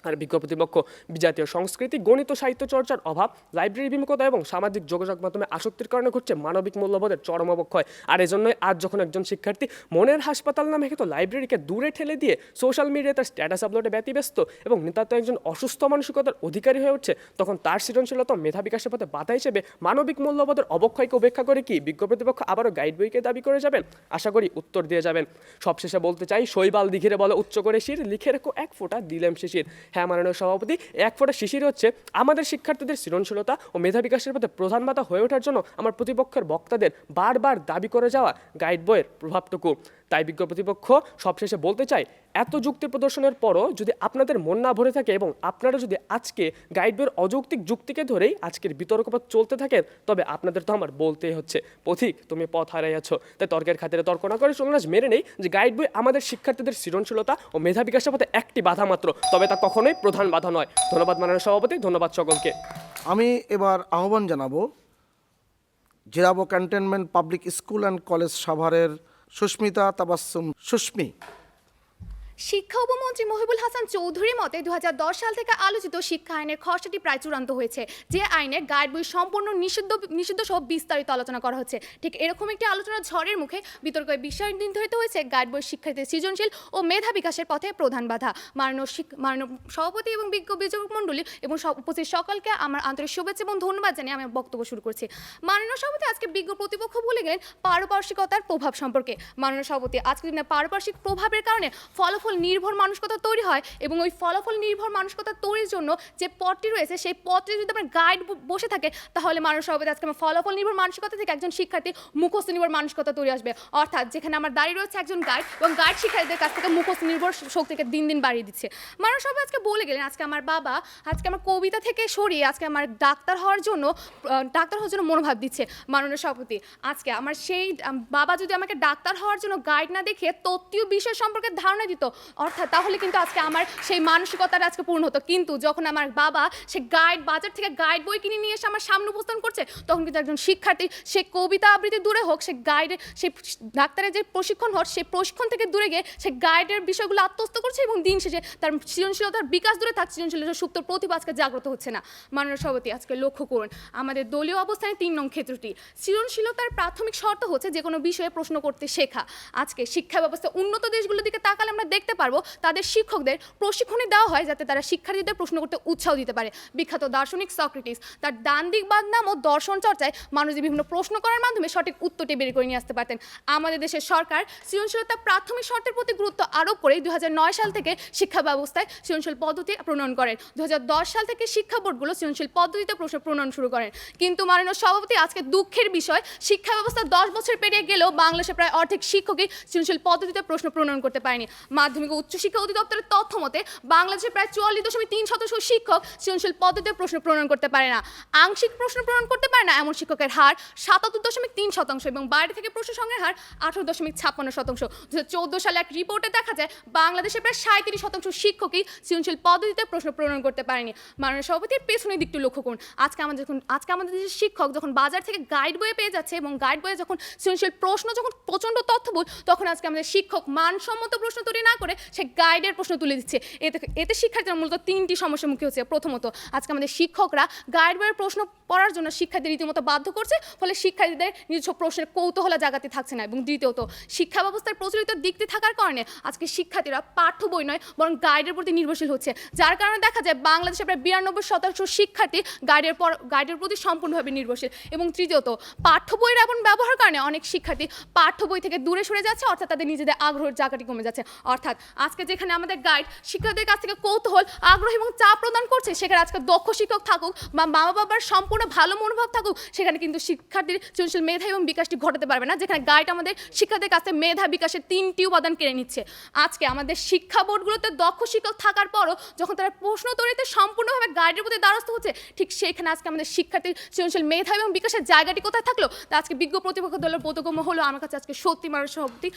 আর বিজ্ঞ প্রতিপক্ষ জাতীয় সংস্কৃতি, গণিত, সাহিত্য চর্চার অভাব, লাইব্রেরি বিমুখতা এবং সামাজিক যোগাযোগ মাধ্যমে আসক্তির কারণে ঘটছে মানবিক মূল্যবোধের চরম অবক্ষয়। আর এজন্যই আজ যখন একজন শিক্ষার্থী মনের হাসপাতাল নামে খ্যাত লাইব্রেরিকে দূরে ঠেলে দিয়ে সোশ্যাল মিডিয়ায় তার স্ট্যাটাস আপলোডে ব্যতিব্যস্ত এবং নিতান্ত একজন অসুস্থ মানসিকতার অধিকারী হয়ে উঠছে, তখন তার সৃজনশীলতা মেধা বিকাশের পথে বাধা হিসেবে মানবিক মূল্যবোধের অবক্ষয়কে উপেক্ষা করে কি বিজ্ঞ প্রতিপক্ষ আবারও গাইড বইকে দাবি করে যাবেন? আশা করি উত্তর দিয়ে যাবেন। সবশেষে বলতে চাই, শৈবাল দিঘিরে বলে উচ্চ করে শির, লিখে রেখো এক ফোঁটা দিলেম শিশির। হ্যাঁ মাননীয় সভাপতি, এক ফোঁটা শিশির হচ্ছে আমাদের শিক্ষার্থীদের সৃজনশীলতা ও মেধা বিকাশের পথে প্রধান বাধা হয়ে ওঠার জন্য আমার প্রতিপক্ষের বক্তাদের বারবার দাবি করে যাওয়া গাইড বইয়ের প্রভাবটুকু। তাই বিজ্ঞ প্রতিপক্ষ সবশেষে বলতে চাই, এত যুক্তি প্রদর্শনের পরও যদি আপনাদের মন না ভরে থাকে এবং আপনারা যদি আজকে গাইড বইয়ের অযৌক্তিক যুক্তিকে ধরেই আজকের বিতর্কপথ চলতে থাকেন, তবে আপনাদের তো আমার বলতেই হচ্ছে, পথিক তুমি পথ হারাইয়াছ। তাই তর্কের খাতিরে তর্ক না করে চলুন আজ মেনে নেই যে গাইড বই আমাদের শিক্ষার্থীদের সৃজনশীলতা ও মেধা বিকাশের পথে একটি বাধা মাত্র, তবে তা কখনোই প্রধান বাধা নয়। ধন্যবাদ মাননীয় সভাপতি, ধন্যবাদ সকলকে। আমি এবার আহ্বান জানাবো Jirabo Cantonment Public School and College সাভারের সুস্মিতা তাবাসসুম সুস্মি। শিক্ষা উপমন্ত্রী মহিবুল হাসান চৌধুরীর মতে 2010 সাল থেকে আলোচিত শিক্ষা আইনের খসড়াটি প্রায় চূড়ান্ত হয়েছে, যে আইনে গাইড বই সম্পূর্ণ নিষিদ্ধ সহ বিস্তারিত আলোচনা করা হচ্ছে। ঠিক এরকম একটি আলোচনার ঝড়ের মুখে বিতর্কে বিষয় নির্ধারিত হয়েছে গাইড বই শিক্ষার্থীদের সৃজনশীল ও মেধা বিকাশের পথে প্রধান বাধা। মাননীয় সভাপতি এবং বিজ্ঞ বিচারক মণ্ডলী এবং উপস্থিত সকলকে আমার আন্তরিক শুভেচ্ছা এবং ধন্যবাদ জানিয়ে আমি বক্তব্য শুরু করছি। মাননীয় সভাপতি আজকে বিজ্ঞ প্রতিপক্ষ বলে গেলেন পারপার্শ্বিকতার প্রভাব সম্পর্কে। মাননীয় সভাপতি, আজকে দিনে পারপার্শ্বিক প্রভাবের কারণে ফলাফল নির্ভর মানসিকতা তৈরি হয় এবং ওই ফলাফল নির্ভর মানসিকতা তৈরির জন্য যে পথটি রয়েছে সেই পথে যদি আমার গাইড বসে থাকে, তাহলে মাননীয় সভাপতি আজকে আমার ফলাফল নির্ভর মানসিকতা থেকে একজন শিক্ষার্থী মুখস্থ নির্ভর মানসিকতা তৈরি আসবে। অর্থাৎ যেখানে আমার দাঁড়িয়ে রয়েছে একজন গাইড এবং গাইড শিক্ষার্থীদের কাছ থেকে মুখস্থ নির্ভর শক্তিকে দিন দিন বাড়িয়ে দিচ্ছে। মাননীয় সভাপতি আজকে বলে গেলেন আজকে আমার বাবা আজকে আমার কবিতা থেকে সরিয়ে আজকে আমার ডাক্তার হওয়ার জন্য মনোভাব দিচ্ছে। মাননীয় সভাপতি, আজকে আমার সেই বাবা যদি আমাকে ডাক্তার হওয়ার জন্য গাইড না দেখে তত্ত্বীয় বিষয় সম্পর্কে ধারণা দিত, অর্থাৎ তাহলে কিন্তু আজকে আমার সেই মানসিকতাটা আজকে পূর্ণ হতো। কিন্তু যখন আমার বাবা সে বাজার থেকে গাইড বই কিনে নিয়ে এসে আমার সামনে উপস্থাপন করছে, তখন কিন্তু একজন শিক্ষার্থী সে কবিতা আবৃত্তি দূরে হোক, সে গাইডের সে ডাক্তারের যে প্রশিক্ষণ হোক, সেই প্রশিক্ষণ থেকে দূরে গিয়ে সে গাইডের বিষয়গুলো আত্মস্থ করছে এবং দিন শেষে তার সৃজনশীলতার বিকাশ দূরে থাকছে, সৃজনশীলতার সুপ্ত প্রতিভা আজকে জাগ্রত হচ্ছে না। মাননীয় সভাপতি, আজকে লক্ষ্য করুন আমাদের দলীয় অবস্থানে 3 নং ক্ষেত্রটি সৃজনশীলতার প্রাথমিক শর্ত হচ্ছে যে কোনো বিষয়ে প্রশ্ন করতে শেখা। আজকে শিক্ষা ব্যবস্থা উন্নত দেশগুলোর দিকে তাকালে আমরা দেখতে পারবো তাদের শিক্ষকদের প্রশিক্ষণে দেওয়া হয় যাতে তারা শিক্ষার্থীদের প্রশ্ন করতে উৎসাহ দিতে পারে। বিখ্যাত দার্শনিক সক্রেটিস তার ডান দিক বাদ নাম ও দর্শন চর্চায় মানুষদের বিভিন্ন প্রশ্ন করার মাধ্যমে সঠিক উত্তরটি বের করে নিয়ে আসতে পারতেন। আমাদের দেশের সরকার সৃজনশীলতা প্রাথমিক শর্তের প্রতি গুরুত্ব আরোপ করে 2009 সাল থেকে শিক্ষা ব্যবস্থায় সৃজনশীল পদ্ধতি প্রণয়ন করেন। 2010 সাল থেকে শিক্ষা বোর্ডগুলো সৃজনশীল পদ্ধতিতে প্রশ্ন প্রণয়ন শুরু করেন। কিন্তু মাননীয় সভাপতি, আজকে দুঃখের বিষয় শিক্ষা ব্যবস্থা 10 বছর পেরিয়ে গেলেও বাংলাদেশে প্রায় অর্ধেক শিক্ষকই সৃজনশীল পদ্ধতিতে প্রশ্ন প্রণয়ন করতে পারেনি। মাধ্যমিক ও উচ্চশিক্ষা অধিদপ্তরের তথ্য মতে বাংলাদেশে প্রায় 44.3% শিক্ষক সৃজনশীল পদ্ধতিতে প্রশ্ন প্রণয়ন করতে পারে না। আংশিক প্রশ্ন প্রণয়ন করতে পারে না এমন শিক্ষকের হার 77.3% এবং বাইরে থেকে প্রশ্ন সংগ্রহের হার 18.56%। 2014 সালে এক রিপোর্টে দেখা যায় বাংলাদেশে প্রায় 37% শিক্ষকই সৃজনশীল পদ্ধতিতে প্রশ্ন প্রণয়ন করতে পারেনি। মাননীয় সভাপতির পেছনের দিকটি লক্ষ্য করুন। আজকে আমাদের দেশের শিক্ষক যখন বাজার থেকে গাইড বইয়ে পেয়ে যাচ্ছে এবং গাইড বইয়ে যখন সৃজনশীল প্রশ্ন যখন প্রচণ্ড তথ্যবহুল, তখন আজকে আমাদের শিক্ষক মানসম্মত প্রশ্ন তৈরি না করে সে গাইডের প্রশ্ন তুলে দিচ্ছে। এতে শিক্ষার্থীরা মূলত 3টি সমস্যার মুখে হচ্ছে। প্রথমত, আজকে আমাদের শিক্ষকরা গাইড বইয়ের প্রশ্ন পড়ার জন্য শিক্ষার্থীদের রীতিমতো বাধ্য করছে, ফলে শিক্ষার্থীদের নিজস্ব প্রশ্নের কৌতূহল জাগাতে থাকছে না। এবং দ্বিতীয়ত, শিক্ষা ব্যবস্থার প্রচলিত দিকটি থাকার কারণে আজকে শিক্ষার্থীরা পাঠ্য বই নয় বরং গাইডের প্রতি নির্ভরশীল হচ্ছে, যার কারণে দেখা যায় বাংলাদেশে প্রায় 92% শিক্ষার্থী গাইডের প্রতি সম্পূর্ণভাবে নির্ভরশীল। এবং তৃতীয়ত, পাঠ্য বইয়ের এমন ব্যবহার কারণে অনেক শিক্ষার্থী পাঠ্য বই থেকে দূরে সরে যাচ্ছে, অর্থাৎ তাদের নিজেদের আগ্রহের জায়গাটি কমে যাচ্ছে। অর্থাৎ আজকে যেখানে আমাদের গাইড শিক্ষার্থীদের কাছ থেকে কৌতূহল, আগ্রহ এবং চাপ প্রদান করছে, সেখানে আজকে দক্ষ শিক্ষক থাকুক বা মা বাবার সম্পূর্ণ ভালো মনোভাব থাকুক, সেখানে কিন্তু শিক্ষার্থীর সৃজনশীল মেধা এবং বিকাশটি ঘটাতে পারবে না, যেখানে গাইড আমাদের শিক্ষার্থীদের কাছে মেধা বিকাশের 3টি উপাদান কেড়ে নিচ্ছে। আজকে আমাদের শিক্ষা বোর্ডগুলোতে দক্ষ শিক্ষক থাকার পরও যখন তারা প্রশ্ন তৈরিতে সম্পূর্ণভাবে গাইডের প্রতি দ্বারস্থ হচ্ছে, ঠিক সেইখানে আজকে আমাদের শিক্ষার্থীর সৃজনশীল মেধা এবং বিকাশের জায়গাটি কোথায় থাকলো তা আজকে বিজ্ঞ প্রতিপক্ষ দলের বোধগম্য হলো আমার কাছে আজকে সত্যি মাননীয় সভাপতি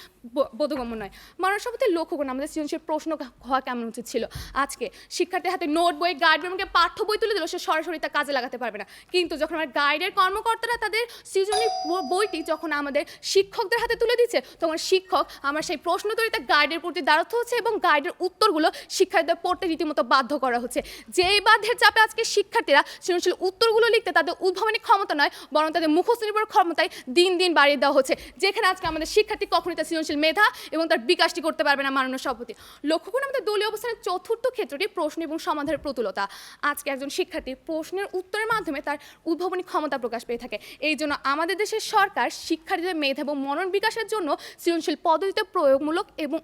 বোধগম্য নয়। মাননীয় সভাপতি, লক্ষ্য করুন আমাদের সৃজনশীল প্রশ্ন হওয়া কেমন উচিত ছিল। আজকে শিক্ষার্থীর হাতে নোট বই, গাইড বই, আমাকে পাঠ্য বই তুলে দিল, সে সরাসরি তা কাজে লাগাতে পারবে না। কিন্তু যখন আমার গাইডের কর্মকর্তারা তাদের সৃজনী বইটি যখন আমাদের শিক্ষকদের হাতে তুলে দিচ্ছে, তখন শিক্ষক আমার সেই প্রশ্ন তৈরিতে গাইডের প্রতি দ্বারস্থ হচ্ছে এবং গাইডের উত্তরগুলো শিক্ষার্থীদের পড়তে রীতিমতো বাধ্য করা হচ্ছে। যেই বাধ্যের চাপে আজকে শিক্ষার্থীরা সৃজনশীল উত্তরগুলো লিখতে তাদের উদ্ভাবনী ক্ষমতা নয় বরং তাদের মুখস্থ নির্ভর ক্ষমতায় দিন দিন বাড়িয়ে দেওয়া হচ্ছে, যেখানে আজকে আমাদের শিক্ষার্থী কখনই তার সৃজনশীল মেধা এবং তার বিকাশটি করতে পারবে না। মাননীয় সভাপতি, লক্ষ্য করুন আমাদের দলীয় অবস্থানের 4র্থ ক্ষেত্রটি প্রশ্ন এবং সমাধানের প্রতুলতা। আজকে একজন শিক্ষার্থী প্রশ্নের উত্তরের মাধ্যমে তার উদ্ভাবনী ক্ষমতা প্রকাশ পেয়ে থাকে। এই জন্য আমাদের দেশের সরকার শিক্ষার্থীদের মেধা এবং মনন বিকাশের জন্য সৃজনশীল পদ্ধতিতে প্রয়োগমূলক এবং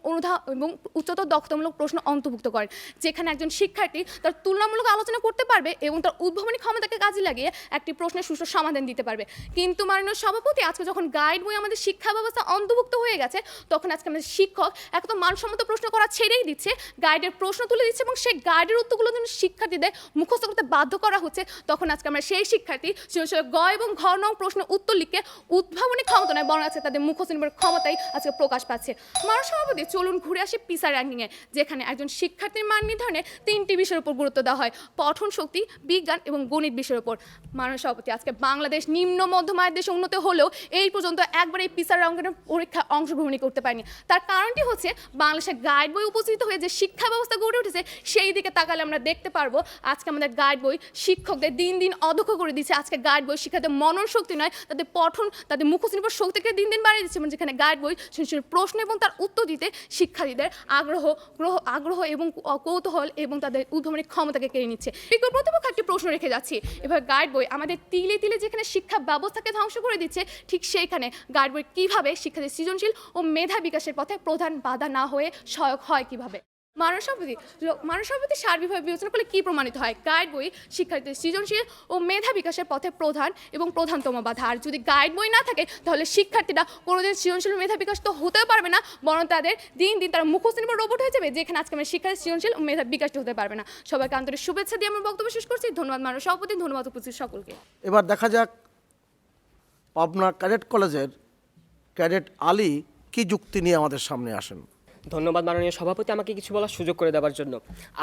উচ্চতর দক্ষতামূলক প্রশ্ন অন্তর্ভুক্ত করেন, যেখানে একজন শিক্ষার্থী তার তুলনামূলক আলোচনা করতে পারবে এবং তার উদ্ভাবনী ক্ষমতাকে কাজে লাগিয়ে একটি প্রশ্নের সুষ্ঠু সমাধান দিতে পারবে। কিন্তু মাননীয় সভাপতি, আজকে যখন গাইড বই আমাদের শিক্ষা ব্যবস্থা অন্তর্ভুক্ত হয়ে গেছে, তখন আজকে আমাদের শিক্ষক একদম মানসম্মত প্রশ্ন করা ছেড়েই দিচ্ছে, গাইডের প্রশ্ন তুলে দিচ্ছে এবং সেই গাইডের উত্তরগুলো যখন শিক্ষার্থীদের মুখস্থ করতে বাধ্য করা হচ্ছে, তখন আজকে আমরা সেই শিক্ষার্থী সৃজনশীল গ এবং ঘ নং প্রশ্ন উত্তর লিখে উদ্ভাবনী ক্ষমতা নয় বরং আছে তাদের মুখস্থ নির্ভর ক্ষমতাই আজকে প্রকাশ পাচ্ছে। মাননীয় সভাপতি, চলুন ঘুরে আসি পিসা র্যাঙ্কিংয়ে, যেখানে একজন শিক্ষার্থীর মান নির্ধারণে 3টি বিষয়ের উপর গুরুত্ব দেওয়া হয়: পঠন শক্তি, বিজ্ঞান এবং গণিত বিষয়ের উপর। মাননীয় সভাপতি, আজকে বাংলাদেশ নিম্ন মধ্যম আয়ের দেশে উন্নত হলেও এই পর্যন্ত একবার এই পিসা র্যাঙ্কিংয়ের পরীক্ষায় অংশগ্রহণই করতে পারেনি। তার কারণটি হচ্ছে বাংলাদেশের গাইড বই উপস্থিত হয়ে যে শিক্ষা ব্যবস্থা গড়ে উঠেছে, সেই দিকে তাকালে আমরা দেখতে পারবো আজকে আমাদের গাইড বই শিক্ষকদের দিন দিন অদক্ষ করে দিচ্ছে। আজকে গাইড বই শিক্ষার্থীদের মনন শক্তি নয়, তাদের পঠন, তাদের মুখস্থ নির্ভর শক্তিকে দিন দিন বাড়িয়ে দিচ্ছে, যেখানে গাইড বই সৃজনশীল প্রশ্ন এবং তার উত্তর দিতে শিক্ষার্থীদের আগ্রহ এবং কৌতূহল এবং তাদের উদ্ভাবনী ক্ষমতাকে কেড়ে নিচ্ছে। বিজ্ঞ প্রতিপক্ষ একটি প্রশ্ন রেখে যাচ্ছি, এভাবে গাইড বই আমাদের তিলে তিলে যেখানে শিক্ষা ব্যবস্থাকে ধ্বংস করে দিচ্ছে, ঠিক সেইখানে গাইড বই কীভাবে শিক্ষার্থীর সৃজনশীল ও মেধা বিকাশের পথে প্রধান বাধা না হয়ে সহায়ক হয় কীভাবে? মাননীয় সভাপতি সার্বিকভাবে বিবেচনা করলে কি প্রমাণিত হয়? গাইড বই শিক্ষার্থীদের সৃজনশীল ও মেধা বিকাশের পথে প্রধান এবং প্রধানতম বাধা। আর যদি গাইড বই না থাকে তাহলে শিক্ষার্থীরা কোনোদিন সৃজনশীল মেধা বিকাশ তো হতেও পারবে না, বরং তাদের দিন দিন তারা মুখস্থ নির্ভর রোবট হয়ে যাবে, যেখানে আজকে আমরা শিক্ষার্থীর সৃজনশীল ও মেধা বিকাশটি হতে পারবে না। সবাইকে আন্তরিক শুভেচ্ছা দিয়ে আমার বক্তব্য শেষ করছি। ধন্যবাদ মাননীয় সভাপতি, ধন্যবাদ উপস্থিত সকলকে। এবার দেখা যাক পাবনা ক্যাডেট কলেজের ক্যাডেট আলী কি যুক্তি নিয়ে আমাদের সামনে আসেন। ধন্যবাদ মাননীয় সভাপতি আমাকে কিছু বলার সুযোগ করে দেওয়ার জন্য।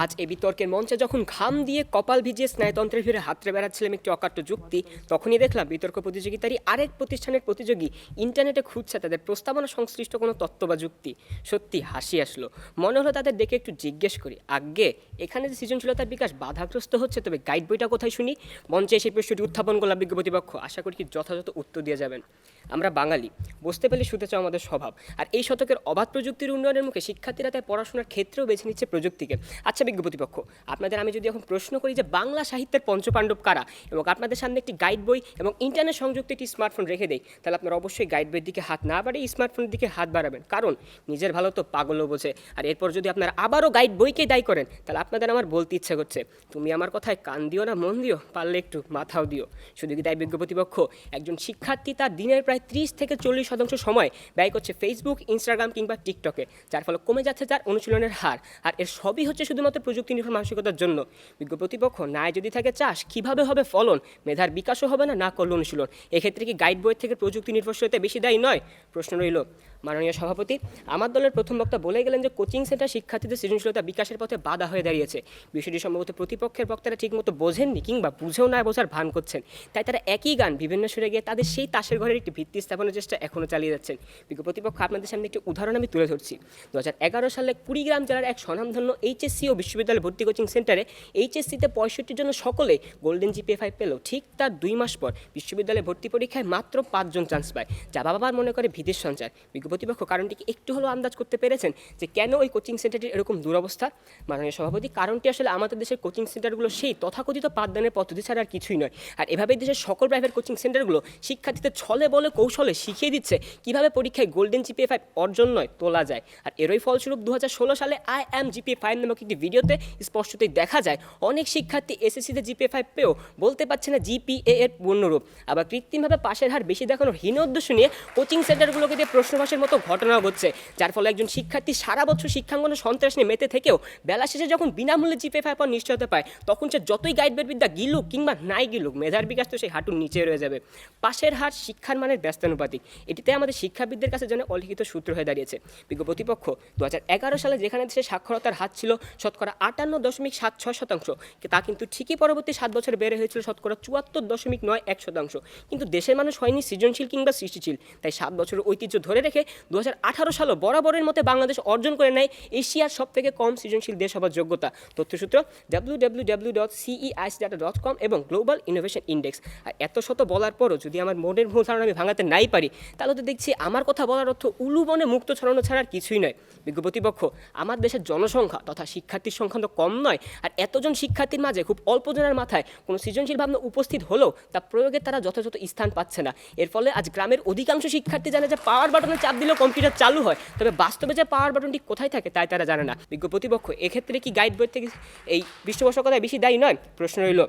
আজ এই বিতর্কের মঞ্চে যখন ঘাম দিয়ে কপাল ভিজিয়ে স্নায়ুতন্ত্রের ভিড়ে হাতড়ে বেড়াচ্ছিলাম একটি অকাট্য যুক্তি, তখনই দেখলাম বিতর্ক প্রতিযোগিতারই আরেক প্রতিষ্ঠানের প্রতিযোগী ইন্টারনেটে খুঁজছে তাদের প্রস্তাবনা সংশ্লিষ্ট কোনো তত্ত্ব বা যুক্তি। সত্যি হাসি আসলো। মনে হলো তাদের ডেকে একটু জিজ্ঞেস করি, আজ্ঞে এখানে যে সৃজনশীলতার বিকাশ বাধাগ্রস্ত হচ্ছে, তবে গাইড বইটা কোথায় শুনি। মঞ্চে সেই প্রশ্নটি উত্থাপন করলাম বিজ্ঞ প্রতিপক্ষ, আশা করি কি যথাযথ উত্তর দিয়ে যাবেন। আমরা বাঙালি, বসতে পেলে শুতে চাও আমাদের স্বভাব, আর এই শতকের অবাধ প্রযুক্তির উন্নয়নের মুখে শিক্ষার্থীরা তাই পড়াশোনার ক্ষেত্রেও বেছে নিচ্ছে প্রযুক্তিকে। আচ্ছা বিজ্ঞ প্রতিপক্ষ, আপনাদের আমি যদি এখন প্রশ্ন করি যে বাংলা সাহিত্যের পঞ্চপাণ্ডব কারা, এবং আপনাদের সামনে একটি গাইড বই এবং ইন্টারনেট সংযুক্ত একটি স্মার্টফোন রেখে দেয়, তাহলে আপনারা অবশ্যই গাইড বইয়ের দিকে হাত না বাড়িয়ে স্মার্টফোনের দিকে হাত বাড়াবেন, কারণ নিজের ভালো তো পাগলও বোঝে। আর এরপর যদি আপনারা আবারও গাইড বইকে দায়ী করেন, তাহলে আপনাদের আমার বলতে ইচ্ছে করছে, তুমি আমার কথায় কান দিও না মন দিও, পারলে একটু মাথাও দিও। শুধু কি তাই বিজ্ঞ প্রতিপক্ষ, একজন শিক্ষার্থী তার দিনের প্রায় 30-40% সময় ব্যয় করছে ফেসবুক, ইনস্টাগ্রাম কিংবা টিকটকে, যার ফলে কমে যাচ্ছে তার অনুশীলনের হার। আর এর সবই হচ্ছে শুধুমাত্র প্রযুক্তি নির্ভর মানসিকতার জন্য। বিজ্ঞ প্রতিপক্ষ, ন্যায় যদি থাকে চাষ, কিভাবে হবে ফলন? মেধার বিকাশও হবে না, না করলে অনুশীলন। এক্ষেত্রে কি গাইড বই থেকে প্রযুক্তি নির্ভরশীলতা বেশি দায়ী নয়? প্রশ্ন রইল। মাননীয় সভাপতি, আমার দলের প্রথম বক্তা বলে গেলেন যে কোচিং সেন্টার শিক্ষার্থীদের সৃজনশীলতা বিকাশের পথে বাধা হয়ে দাঁড়িয়েছে। বিষয়টি সম্ভবত প্রতিপক্ষের বক্তারা ঠিকমতো বোঝেননি কিংবা বুঝেও না বোঝার ভান করছেন, তাই তারা একই গান বিভিন্ন সুরে গিয়ে তাদের সেই তাসের ঘরের একটি ভিত্তি স্থাপনের চেষ্টা এখনও চালিয়ে যাচ্ছেন। বিজ্ঞ প্রতিপক্ষ, আপনাদের সামনে একটি উদাহরণ আমি তুলে ধরছি। 2011 সালে কুড়িগ্রাম জেলার এক স্বনামধন্য এইচএসসি ও বিশ্ববিদ্যালয় ভর্তি কোচিং সেন্টারে এইচএসসিতে 65 জন্য সকলে গোল্ডেন জিপিএ 5 পেল। ঠিক তার 2 মাস পর বিশ্ববিদ্যালয়ে ভর্তি পরীক্ষায় মাত্র 5 জন চান্স পায়, যা বাবা মার মনে করে ভীতির সঞ্চার। বিজ্ঞ প্রতিপক্ষ, কারণটি কি একটু হলেও আন্দাজ করতে পেরেছেন যে কেন ওই কোচিং সেন্টারটির এরকম দুরবস্থা? মাননীয় সভাপতি, কারণটি আসলে আমাদের দেশের কোচিং সেন্টারগুলো সেই তথাকথিত পাঠদানের পদ্ধতি ছাড়া আর কিছুই নয়। আর এভাবেই দেশের সকল প্রাইভেট কোচিং সেন্টারগুলো শিক্ষার্থীদের ছলে বলে কৌশলে শিখিয়ে দিচ্ছে কিভাবে পরীক্ষায় গোল্ডেন জিপিএ 5 অর্জন নয় তোলা যায়। আর এরই ফলস্বরূপ 2016 সালে আই অ্যাম জিপিএ 5 নামক একটি ভিডিওতে স্পষ্টতই দেখা যায় অনেক শিক্ষার্থী এসএসসিতে জিপিএ 5 পেয়েও বলতে পারছে না জিপিএ এর পূর্ণরূপ। আবার কৃত্রিমভাবে পাশের হার বেশি দেখানোর হীন উদ্দেশ্য নিয়ে কোচিং সেন্টারগুলোকে দিয়ে প্রশ্নবাসের মতো ঘটনা ঘটছে, যার ফলে একজন শিক্ষার্থী সারা বছর শিক্ষাঙ্গনে সন্ত্রাস নিয়ে মেতে থেকেও বেলা শেষে যখন বিনামূল্যে জিপিএ 5 পাওয়ার নিশ্চয়তা পায়, তখন সে যতই গাইডবের বিদ্যা গিলুক কিংবা নাই গিলুক, মেধার বিকাশ তো সেই হাঁটুর নিচে রয়ে যাবে। পাশের হার শিক্ষার মানের ব্যস্তানুপাতিক, এটিতে আমাদের শিক্ষাবিদদের কাছে যেন অলিখিত সূত্র হয়ে দাঁড়িয়েছে। বিজ্ঞ প্রতিপক্ষ, 2011 সালে যেখানে দেশে সাক্ষরতার হার ছিল শতকরা 58.76%, তা কিন্তু ঠিকই পরবর্তী 7 বছর বেড়ে হয়েছিল শতকরা 74.91%। কিন্তু দেশের মানুষ হয়নি সৃজনশীল কিংবা সৃষ্টিশীল, তাই 7 বছরের ঐতিহ্য ধরে রেখে 2018 সালও বরাবরের মতে বাংলাদেশ অর্জন করে নেয় এশিয়ার সবথেকে কম সৃজনশীল দেশ হবার যোগ্যতা। তথ্যসূত্র www.ceicedata.com এবং গ্লোবাল ইনোভেশন ইন্ডেক্স। আর এত শত বলার পরও যদি আমার মনের ভুল ধারণা আমি ভাঙাতে নাই পারি, তাহলে তো দেখছি আমার কথা বলার অর্থ উলু বনে মুক্ত ছড়ানো ছাড়া আর কিছুই নয়। বিজ্ঞ প্রতিপক্ষ, আমার দেশের জনসংখ্যা তথা শিক্ষার্থীর সংখ্যা তো কম নয়, আর এতজন শিক্ষার্থীর মাঝে খুব অল্প জনের মাথায় কোনো সৃজনশীল ভাবনা উপস্থিত হলেও তা প্রয়োগে তারা যথাযথ স্থান পাচ্ছে না। এর ফলে আজ গ্রামের অধিকাংশ শিক্ষার্থী জানে যে পাওয়ার বাটনে চাপ দিলেও কম্পিউটার চালু হয়, তবে বাস্তবে যে পাওয়ার বাটনটি কোথায় থাকে তাই তারা জানে না। বিজ্ঞ প্রতিপক্ষ, এক্ষেত্রে কি গাইড বই থেকে এই পৃষ্ঠপোষকতায় বেশি দায়ী নয়? প্রশ্ন রইল।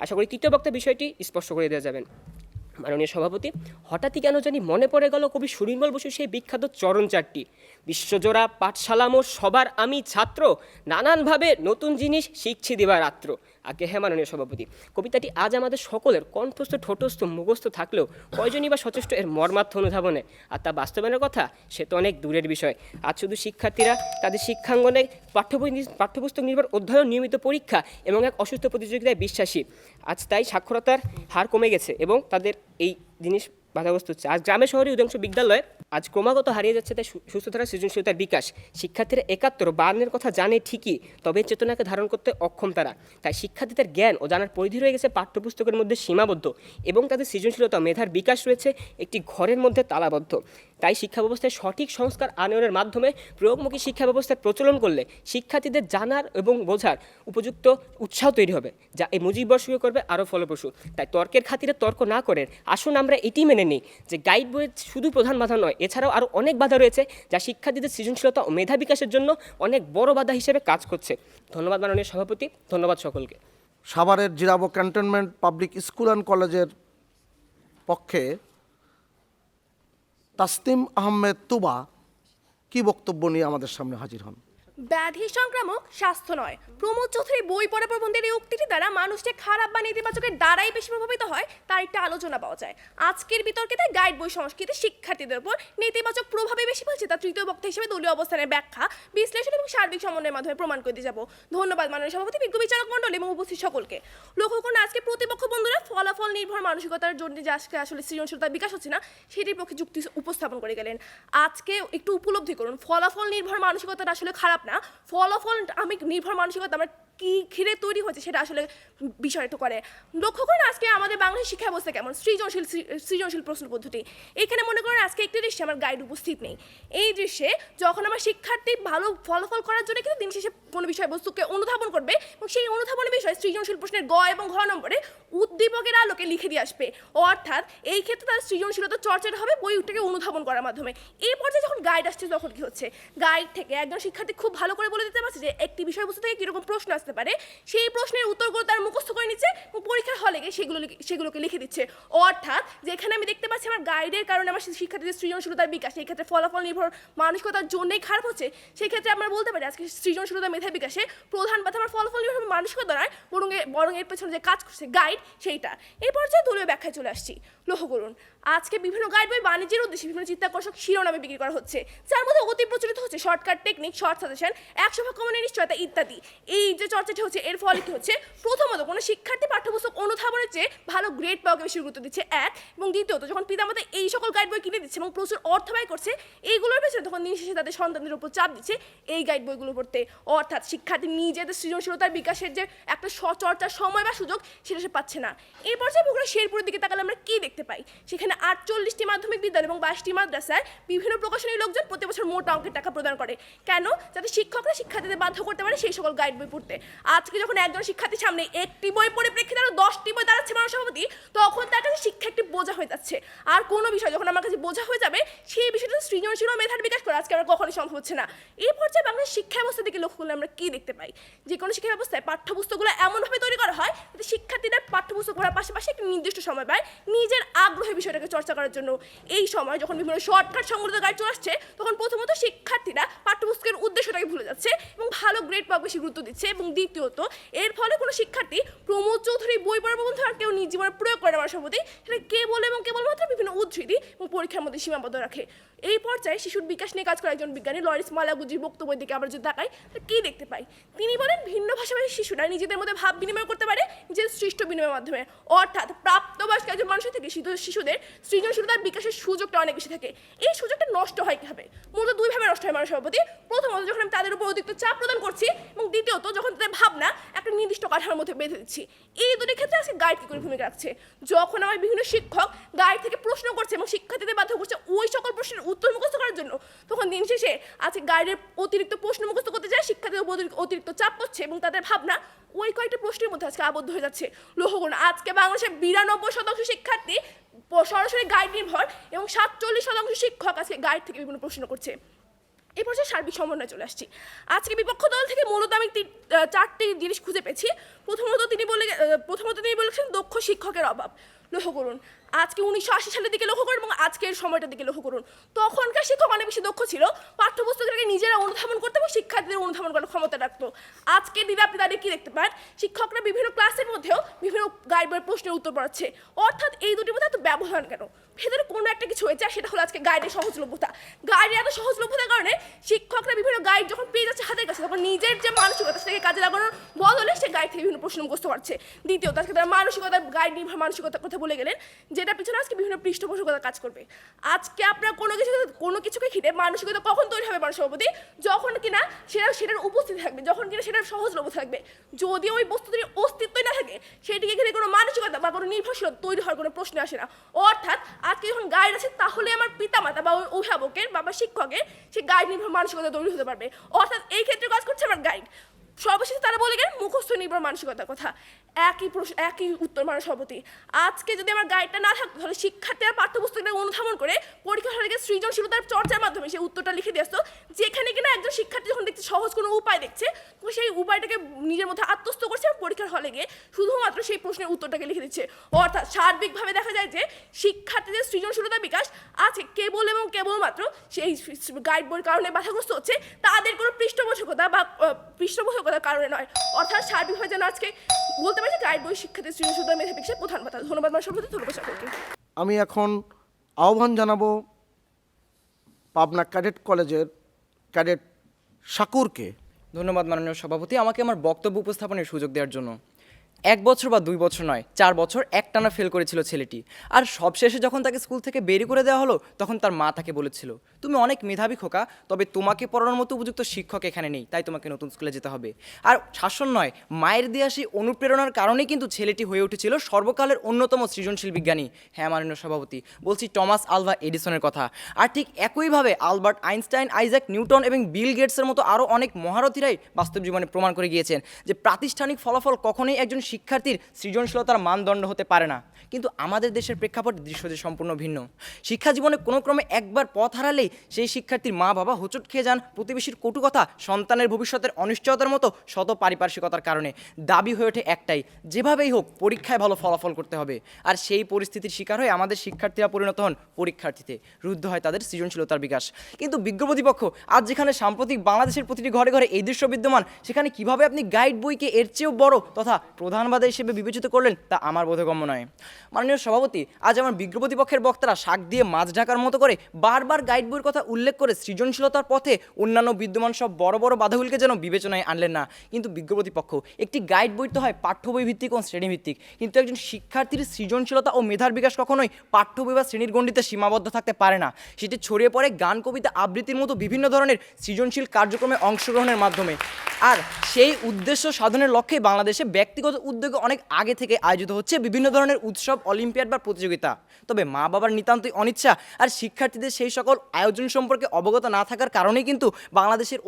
আশা করি তৃতীয় বক্তা বিষয়টি স্পষ্ট করে দেওয়া যাবেন। মাননীয় সভাপতি, হঠাৎই কেন জানি মনে পড়ে গেল কবি সুরিনমল বসুর সেই বিখ্যাত চরণ চারটি, বিশ্বজোড়া পাঠশালা মোর সবার আমি ছাত্র, নানানভাবে নতুন জিনিস শিখছি দিবারাত্র। আগে হ্যাঁ মাননীয় সভাপতি, কবিতাটি আজ আমাদের সকলের কণ্ঠস্থ ঠোঁটস্থ মুখস্থ থাকলেও কয়জনই বা সচেষ্ট এর মর্মার্থ অনুধাবনে, আর তা বাস্তবায়নের কথা সে তো অনেক দূরের বিষয়। আজ শুধু শিক্ষার্থীরা তাদের শিক্ষাঙ্গনে পাঠ্যপুস্তক নির্ভর অধ্যয়ন, নিয়মিত পরীক্ষা এবং এক অসুস্থ প্রতিযোগিতায় বিশ্বাসী। আজ তাই সাক্ষরতার হার কমে গেছে এবং তাদের এই জিনিস বাধাগ্রস্ত হচ্ছে। আজ গ্রামে শহরে অধিকাংশ বিদ্যালয়ে আজ ক্রমাগত হারিয়ে যাচ্ছে তাই সুস্থতার সৃজনশীলতার বিকাশ। শিক্ষার্থীরা 71-52-এর কথা জানে ঠিকই, তবে চেতনাকে ধারণ করতে অক্ষম তারা। তাই শিক্ষার্থীদের জ্ঞান ও জানার পরিধি রয়ে গেছে পাঠ্যপুস্তকের মধ্যে সীমাবদ্ধ এবং তাদের সৃজনশীলতা মেধার বিকাশ রয়েছে একটি ঘরের মধ্যে তালাবদ্ধ। তাই শিক্ষা ব্যবস্থায় সঠিক সংস্কার আনয়নের মাধ্যমে প্রয়োগমুখী শিক্ষা ব্যবস্থার প্রচলন করলে শিক্ষার্থীদের জানার এবং বোঝার উপযুক্ত উৎসাহ তৈরি হবে, যা এই মুজিববর্ষীয় করবে আরও ফলপ্রসূ। তাই তর্কের খাতিরে তর্ক না করে আসুন আমরা এটি মেনে নিই যে গাইড বইয়ের শুধু প্রধান বাধা নয়, এছাড়াও আরও অনেক বাধা রয়েছে যা শিক্ষার্থীদের সৃজনশীলতা ও মেধা বিকাশের জন্য অনেক বড় বাধা হিসেবে কাজ করছে। ধন্যবাদ মাননীয় সভাপতি, ধন্যবাদ সকলকে। সাভারের Zirabo cantonment Public School and কলেজের পক্ষে তাসনিম আহমেদ তুবা কি বক্তব্য নিয়ে আমাদের সামনে হাজির হন? ব্যাধি সংক্রামক স্বাস্থ্য নয়। প্রমোদ চৌধুরী বই পড়া প্রবন্ধের এই উক্তিটি দ্বারা মানুষকে খারাপ বা নেতিবাচকের দ্বারাই বেশি প্রভাবিত হয় তার একটা আলোচনা পাওয়া যায়। আজকের বিতর্কে তাই গাইড বই সংস্কৃতি শিক্ষার্থীদের উপর নেতিবাচক প্রভাবে বেশি ফেলছে তা তৃতীয় বক্তা হিসেবে দলীয় অবস্থানের ব্যাখ্যা, বিশ্লেষণ এবং সার্বিক সমন্বয়ের মাধ্যমে প্রমাণ করে দিয়ে যাব। ধন্যবাদ মাননীয় সভাপতি, বিজ্ঞ বিচারক মণ্ডলী এবং উপস্থিত সকলকে। লক্ষ্য করুন আজকে প্রতিপক্ষ বন্ধুরা ফলাফল নির্ভর মানসিকতার জন্য যে আজকে আসলে সৃজনশীলতার বিকাশ হচ্ছে না সেটির পক্ষে যুক্তি উপস্থাপন করে গেলেন। আজকে একটু উপলব্ধি করুন ফলাফল নির্ভর মানসিকতাটা আসলে খারাপ না, ফলাফল আমি নির্ভর মানসিকতা আমার কি ঘিরে তৈরি হয়েছে সেটা আসলে বিষয় একটু করে। লক্ষ্য করেন আজকে আমাদের বাংলাদেশ শিক্ষা ব্যবস্থা কেমন, সৃজনশীল প্রশ্ন পদ্ধতি। এখানে মনে করেন আজকে একটি দৃশ্যে আমার গাইড উপস্থিত নেই। এই দৃশ্যে যখন আমার শিক্ষার্থী ভালো ফলাফল করার জন্য কিন্তু দিন শেষে কোনো বিষয়বস্তুকে অনুধাবন করবে এবং সেই অনুধাবনের বিষয় সৃজনশীল প্রশ্নের গ এবং ঘ নম্বরে উদ্দীপকের আলোকে লিখে দিয়ে আসবে। অর্থাৎ এই ক্ষেত্রে তার সৃজনশীলতা চর্চাটা হবে বইটাকে অনুধাবন করার মাধ্যমে। এই পর্যায়ে যখন গাইড আসছে তখন কি হচ্ছে, গাইড থেকে একজন শিক্ষার্থী খুব ভালো করে বলে দিতে পারছে যে একটি বিষয়বস্তু থেকে কীরকম প্রশ্ন আসতে পারে, সেই প্রশ্নের উত্তরগুলো তার মুখস্থ করে নিচ্ছে এবং পরীক্ষার হলে গিয়ে সেগুলোকে লিখে দিচ্ছে। অর্থাৎ যেখানে আমি দেখতে পাচ্ছি আমার গাইডের কারণে আমার শিক্ষার্থীদের সৃজনশীলতার বিকাশ এই ক্ষেত্রে ফলাফল নির্ভর মানসিকতার জন্যই খারাপ হচ্ছে, সেই ক্ষেত্রে আমরা বলতে পারি আজকে সৃজনশীলতা মেধা বিকাশে প্রধান কথা আমার ফলাফল নির্ভর মানসিকতা নয়, বরং এর পেছনে যে কাজ করছে গাইড সেইটা। এই পর্যায়ে দলীয় ব্যাখ্যায় চলে আসছি। লক্ষ্য করুন আজকে বিভিন্ন গাইড বই বাণিজ্যের উদ্দেশ্যে বিভিন্ন চিত্তাকর্ষক শিরোনামে বিক্রি করা হচ্ছে, যার মধ্যে অতি প্রচলিত হচ্ছে শর্টকাট টেকনিক, শর্ট সাজেশন, 100 ভাগ কমনের নিশ্চয়তা ইত্যাদি। এই যে চর্চাটি হচ্ছে এর ফলে কি হচ্ছে, প্রথমত কোনো শিক্ষার্থী পাঠ্যপুস্তক অনুধাবনের চেয়ে ভালো গ্রেড পাওয়াকে বেশি গুরুত্ব দিচ্ছে এক, এবং দ্বিতীয়ত যখন পিতামাতা এই সকল গাইড বই কিনে দিচ্ছে এবং প্রচুর অর্থ ব্যয় করছে এইগুলোর পেছনে তখন দিন শেষে তাদের সন্তানদের উপর চাপ দিচ্ছে এই গাইড বইগুলো পড়তে। অর্থাৎ শিক্ষার্থী নিজেদের সৃজনশীলতার বিকাশের যে একটা চর্চার সময় বা সুযোগ সেটা সে পাচ্ছে না। এই পর্যায়ে বগুড়া শেরপুরের দিকে তাকালে আমরা কি দেখতে পাই, সেখানে 48টি মাধ্যমিক বিদ্যালয় এবং 22টি মাদ্রাসায় বিভিন্ন প্রকাশনী লোকজন প্রতি বছর মোটা অঙ্কের টাকা প্রদান করে। কেন? যাতে শিক্ষকরা শিক্ষার্থীদের বাধ্য করতে পারে সেই সকল গাইড বই পড়তে। আজকে যখন একজন শিক্ষার্থীর সামনে একটি বই পরিপ্রেক্ষিতে আরো 10টি বই দাঁড়াচ্ছে মাননীয় সভাপতি, তখন তার কাছে শিক্ষা একটি বোঝা হয়ে যাচ্ছে। আর কোনো বিষয় যখন আমার কাছে বোঝা হয়ে যাবে সেই বিষয়টা সৃজনশীল ও মেধার বিকাশ করা আজকে আমার কখনোই সম্ভব হচ্ছে না। এই পর্যায়ে বাংলাদেশ শিক্ষা ব্যবস্থার দিকে লক্ষ্য করলে আমরা কি দেখতে পাই, যে কোনো শিক্ষা ব্যবস্থায় পাঠ্যপুস্তকগুলো এমনভাবে তৈরি করা হয় যাতে শিক্ষার্থীরা পাঠ্যপুস্তক পড়ার পাশাপাশি একটি নির্দিষ্ট সময় পায় নিজের আগ্রহের বিষয়টাকে চর্চা করার জন্য। এই সময় যখন বিভিন্ন শর্টকাট সংগঠিত গাইড চলে আসছে তখন প্রথমত শিক্ষার্থীরা পাঠ্যপুস্তকের উদ্দেশ্যটাকে ভুলে যাচ্ছে এবং ভালো গ্রেড পাওয়া বেশি গুরুত্ব দিচ্ছে, এবং দ্বিতীয়ত এর ফলে কোনো শিক্ষার্থী প্রমোদ চৌধুরী বই পড়া প্রবন্ধ আর কেউ নিজ জীবনে প্রয়োগ করে আমার সভাপতি সেটা কেবল এবং কেবলমাত্র বিভিন্ন উদ্ধৃতি এবং পরীক্ষার মধ্যে সীমাবদ্ধ রাখে। এই পর্যায়ে শিশুর বিকাশ নিয়ে কাজ করা একজন বিজ্ঞানী লরিস মালাগুজির বক্তব্যের দিকে আমরা যদি তাকাই তাহলে কি দেখতে পাই, তিনি বলেন ভিন্ন ভাষাভাষী শিশুরা নিজেদের মধ্যে ভাব বিনিময় করতে পারে নিজের সৃষ্ট বিনিময়ের মাধ্যমে। অর্থাৎ প্রাপ্তবয়স্ক একজন মানুষের থেকে শিশুদের সৃজনশীলতার বিকাশের সুযোগটা অনেক বেশি থাকে। এই সুযোগটা নষ্ট হয় কীভাবে, মূলত দুইভাবে নষ্ট হয় মাননীয় সভাপতি। প্রথমত যখন আমি তাদের উপর অতিরিক্ত চাপ প্রদান করছি, এবং দ্বিতীয়ত যখন তাদের ভাবনা একটা নির্দিষ্ট কাঠামোর মধ্যে বেঁধে দিচ্ছি। এই দুটি ক্ষেত্রে আজকে গাইড কী করে ভূমিকা রাখছে, যখন আমার বিভিন্ন শিক্ষক গাইড থেকে প্রশ্ন করছে এবং শিক্ষার্থীদের বাধ্য করছে ওই সকল প্রশ্নের উত্তর মুখস্থ করার জন্য, তখন দিন শেষে আজকে গাইডের অতিরিক্ত প্রশ্ন মুখস্থ করতে যায়, শিক্ষার্থীদের উপর অতিরিক্ত চাপ পড়ছে এবং তাদের ভাবনা ওই কয়েকটা প্রশ্নের মধ্যে আজকে আবদ্ধ হয়ে যাচ্ছে। লক্ষ্য করুন আজকে বাংলাদেশের 92% শিক্ষার্থী সরাসরি গাইড নির্ভর এবং 47% শিক্ষক আজকে গাইড থেকে বিভিন্ন প্রশ্ন করছে। এই পর্যায়ে সার্বিক সমন্বয় চলে আসছি। আজকে বিপক্ষ দল থেকে মূলত আমি 4টি জিনিস খুঁজে পেয়েছি। প্রথমত তিনি বলেছেন দক্ষ শিক্ষকের অভাব। লক্ষ্য করুন আজকে 1980 সালের দিকে লক্ষ্য করুন এবং আজকের সময়টার দিকে লক্ষ্য করুন, তখনকার শিক্ষক অনেক বেশি দক্ষ ছিল, পাঠ্যপুস্তকটাকে নিজেরা অনুধাবন করতে এবং শিক্ষার্থীদের অনুধাবন করার ক্ষমতা রাখতো। আজকে দিনে আপনি তাদের কি দেখতে পান, শিক্ষকরা বিভিন্ন ক্লাসের মধ্যেও বিভিন্ন গাইড বইয়ের প্রশ্নের উত্তর পড়াচ্ছে। অর্থাৎ এই দুটির মধ্যে এত ব্যবধান কেন, ভেতরে কোনো একটা কিছু হয়েছে, সেটা হলো আজকে গাইডের সহজলভ্যতা। গাইডের এত সহজলভ্যতার কারণে শিক্ষকরা বিভিন্ন গাইড যখন পেয়ে যাচ্ছে হাতের কাছে তখন নিজের যে মানসিকতা সেটাকে কাজে লাগানোর বদলে সে গাইড থেকে বিভিন্ন প্রশ্ন মুখস্থ করছে। দ্বিতীয়ত আজকে তারা মানসিকতার গাইড নির্ভর মানসিকতার কথা বলে গেলেন, যেটা পিছনে আজকে বিভিন্ন পৃষ্ঠপোষকতা কাজ করবে। আজকে আপনার কোনো কিছুকে ঘিরে মানসিকতা কখন তৈরি হবে মাননীয় সভাপতি, যখন কিনা সেটার উপস্থিতি থাকবে, যখন কিনা সেটার সহজলভ্য থাকবে। যদি ওই বস্তুটির অস্তিত্বই না থাকে সেটিকে ঘিরে কোনো মানসিকতা বা কোনো নির্ভরশীলতা তৈরি হওয়ার কোনো প্রশ্ন আসে না। অর্থাৎ আজকে যখন গাইড আছে তাহলে আমার পিতামাতা বা অভিভাবকের বা শিক্ষকের সেই গাইড নির্ভর মানসিকতা তৈরি হতে পারবে। অর্থাৎ এই ক্ষেত্রে কাজ করছে আমার গাইড। সর্বশেষে তারা বলে গেলেন মুখস্থ নির্ভর মানসিকতার কথা। একই উত্তর মাননীয় সভাপতি। আজকে যদি আমার গাইডটা না থাকতো তাহলে শিক্ষার্থীরা পাঠ্যপুস্তকটা অনুধাবন করে পরীক্ষা হলে সৃজনশীলতার চর্চার মাধ্যমে সেই উত্তরটা লিখে দিয়ে আসতো, যেখানে কিনা একজন শিক্ষার্থী যখন দেখছে সহজ কোনো উপায় দেখছে তো সেই উপায়টাকে নিজের মধ্যে আত্মস্থ করছে এবং পরীক্ষার হলে গিয়ে শুধুমাত্র সেই প্রশ্নের উত্তরটাকে লিখে দিচ্ছে। অর্থাৎ সার্বিকভাবে দেখা যায় যে শিক্ষার্থীদের সৃজনশীলতার বিকাশ আজ আজকে কেবল এবং কেবলমাত্র সেই গাইড বইয়ের কারণে বাধাগ্রস্ত হচ্ছে, তাদের কোনো পৃষ্ঠপোষকতার কারণে নয়। অর্থাৎ সার্বিকভাবে যেন আজকে বলতে পারি যে গাইড বই শিক্ষার্থী সৃজনশীলতা মেধা বিকাশের প্রধান বাধা। ধন্যবাদ সভাপতি, ধন্যবাদ সকলকে। আমি এখন আহ্বান জানাবো পাবনা ক্যাডেট কলেজের ক্যাডেট শাকুরকে। ধন্যবাদ মাননীয় সভাপতি, আমাকে আমার বক্তব্য উপস্থাপনের সুযোগ দেওয়ার জন্য। 1 বছর বা 2 বছর নয়, 4 বছর একটানা ফেল করেছিল ছেলেটি। আর সবশেষে যখন তাকে স্কুল থেকে বের করে দেওয়া হলো, তখন তার মা তাকে বলেছিল, তুমি অনেক মেধাবী খোকা, তবে তোমাকে পড়ানোর মতো উপযুক্ত শিক্ষক এখানে নেই, তাই তোমাকে নতুন স্কুলে যেতে হবে। আর শাসন নয়, মায়ের দেওয়া সেই অনুপ্রেরণার কারণেই কিন্তু ছেলেটি হয়ে উঠেছিল সর্বকালের অন্যতম সৃজনশীল বিজ্ঞানী। হ্যাঁ মাননীয় সভাপতি, বলছি টমাস আলভা এডিসনের কথা। আর ঠিক একইভাবে আলবার্ট আইনস্টাইন, আইজ্যাক নিউটন এবং বিল গেটসের মতো আরও অনেক মহারথীরাই বাস্তব জীবনে প্রমাণ করে গিয়েছেন যে প্রাতিষ্ঠানিক ফলাফল কখনোই একজন শিক্ষার্থীর সৃজনশীলতার মানদণ্ড হতে পারে না। কিন্তু আমাদের দেশের প্রেক্ষাপট দৃশ্য যে সম্পূর্ণ ভিন্ন। শিক্ষা জীবনে কোনো ক্রমে একবার পথ হারালেই সেই শিক্ষার্থীর মা বাবা হোঁচট খেয়ে যান প্রতিবেশীর কটু কথা, সন্তানের ভবিষ্যতের অনিশ্চয়তার মতো শত পারিপার্শ্বিকতার কারণে। দাবি হয়ে ওঠে একটাই, যেভাবেই হোক পরীক্ষায় ভালো ফলাফল করতে হবে। আর সেই পরিস্থিতির শিকার হয়ে আমাদের শিক্ষার্থীরা পরিণত হন পরীক্ষার্থীতে, রুদ্ধ হয় তাদের সৃজনশীলতার বিকাশ। কিন্তু বিজ্ঞ প্রতিপক্ষ আজ যেখানে সাম্প্রতিক বাংলাদেশের প্রতিটি ঘরে ঘরে এই দৃশ্য বিদ্যমান, সেখানে কিভাবে আপনি গাইড বইকে এর চেয়েও বড় তথা প্রধান বাধা হিসেবে বিবেচিত করলেন তা আমার বোধগম্য নয়। মাননীয় সভাপতি, আজ আমার বিজ্ঞ প্রতিপক্ষের বক্তারা শাক দিয়ে মাছ ঢাকার মতো করে বারবার গাইড বইয়ের কথা উল্লেখ করে সৃজনশীলতার পথে অন্যান্য বিদ্যমান সব বড় বড় বাধাগুলিকে যেন বিবেচনায় আনলেন না। কিন্তু বিজ্ঞ প্রতিপক্ষ, একটি গাইড বই তো হয় পাঠ্য বই ভিত্তিক ও শ্রেণীভিত্তিক, কিন্তু একজন শিক্ষার্থীর সৃজনশীলতা ও মেধার বিকাশ কখনোই পাঠ্য বই বা শ্রেণীর গণ্ডিতে সীমাবদ্ধ থাকতে পারে না। সেটি ছড়িয়ে পড়ে গান, কবিতা, আবৃত্তির মতো বিভিন্ন ধরনের সৃজনশীল কার্যক্রমে অংশগ্রহণের মাধ্যমে। আর সেই উদ্দেশ্য সাধনের লক্ষ্যে বাংলাদেশে ব্যক্তিগত উদ্যোগে অনেক আগে থেকে আয়োজিত হচ্ছে বিভিন্ন ধরনের উৎসব, অলিম্পিয়াড বা প্রতিযোগিতা। তবে মা বাবার নিতান্তই অনিচ্ছা আর শিক্ষার্থীদের সেই সকল আয়োজন সম্পর্কে অবগত না থাকার কারণেই কিন্তু বাংলাদেশের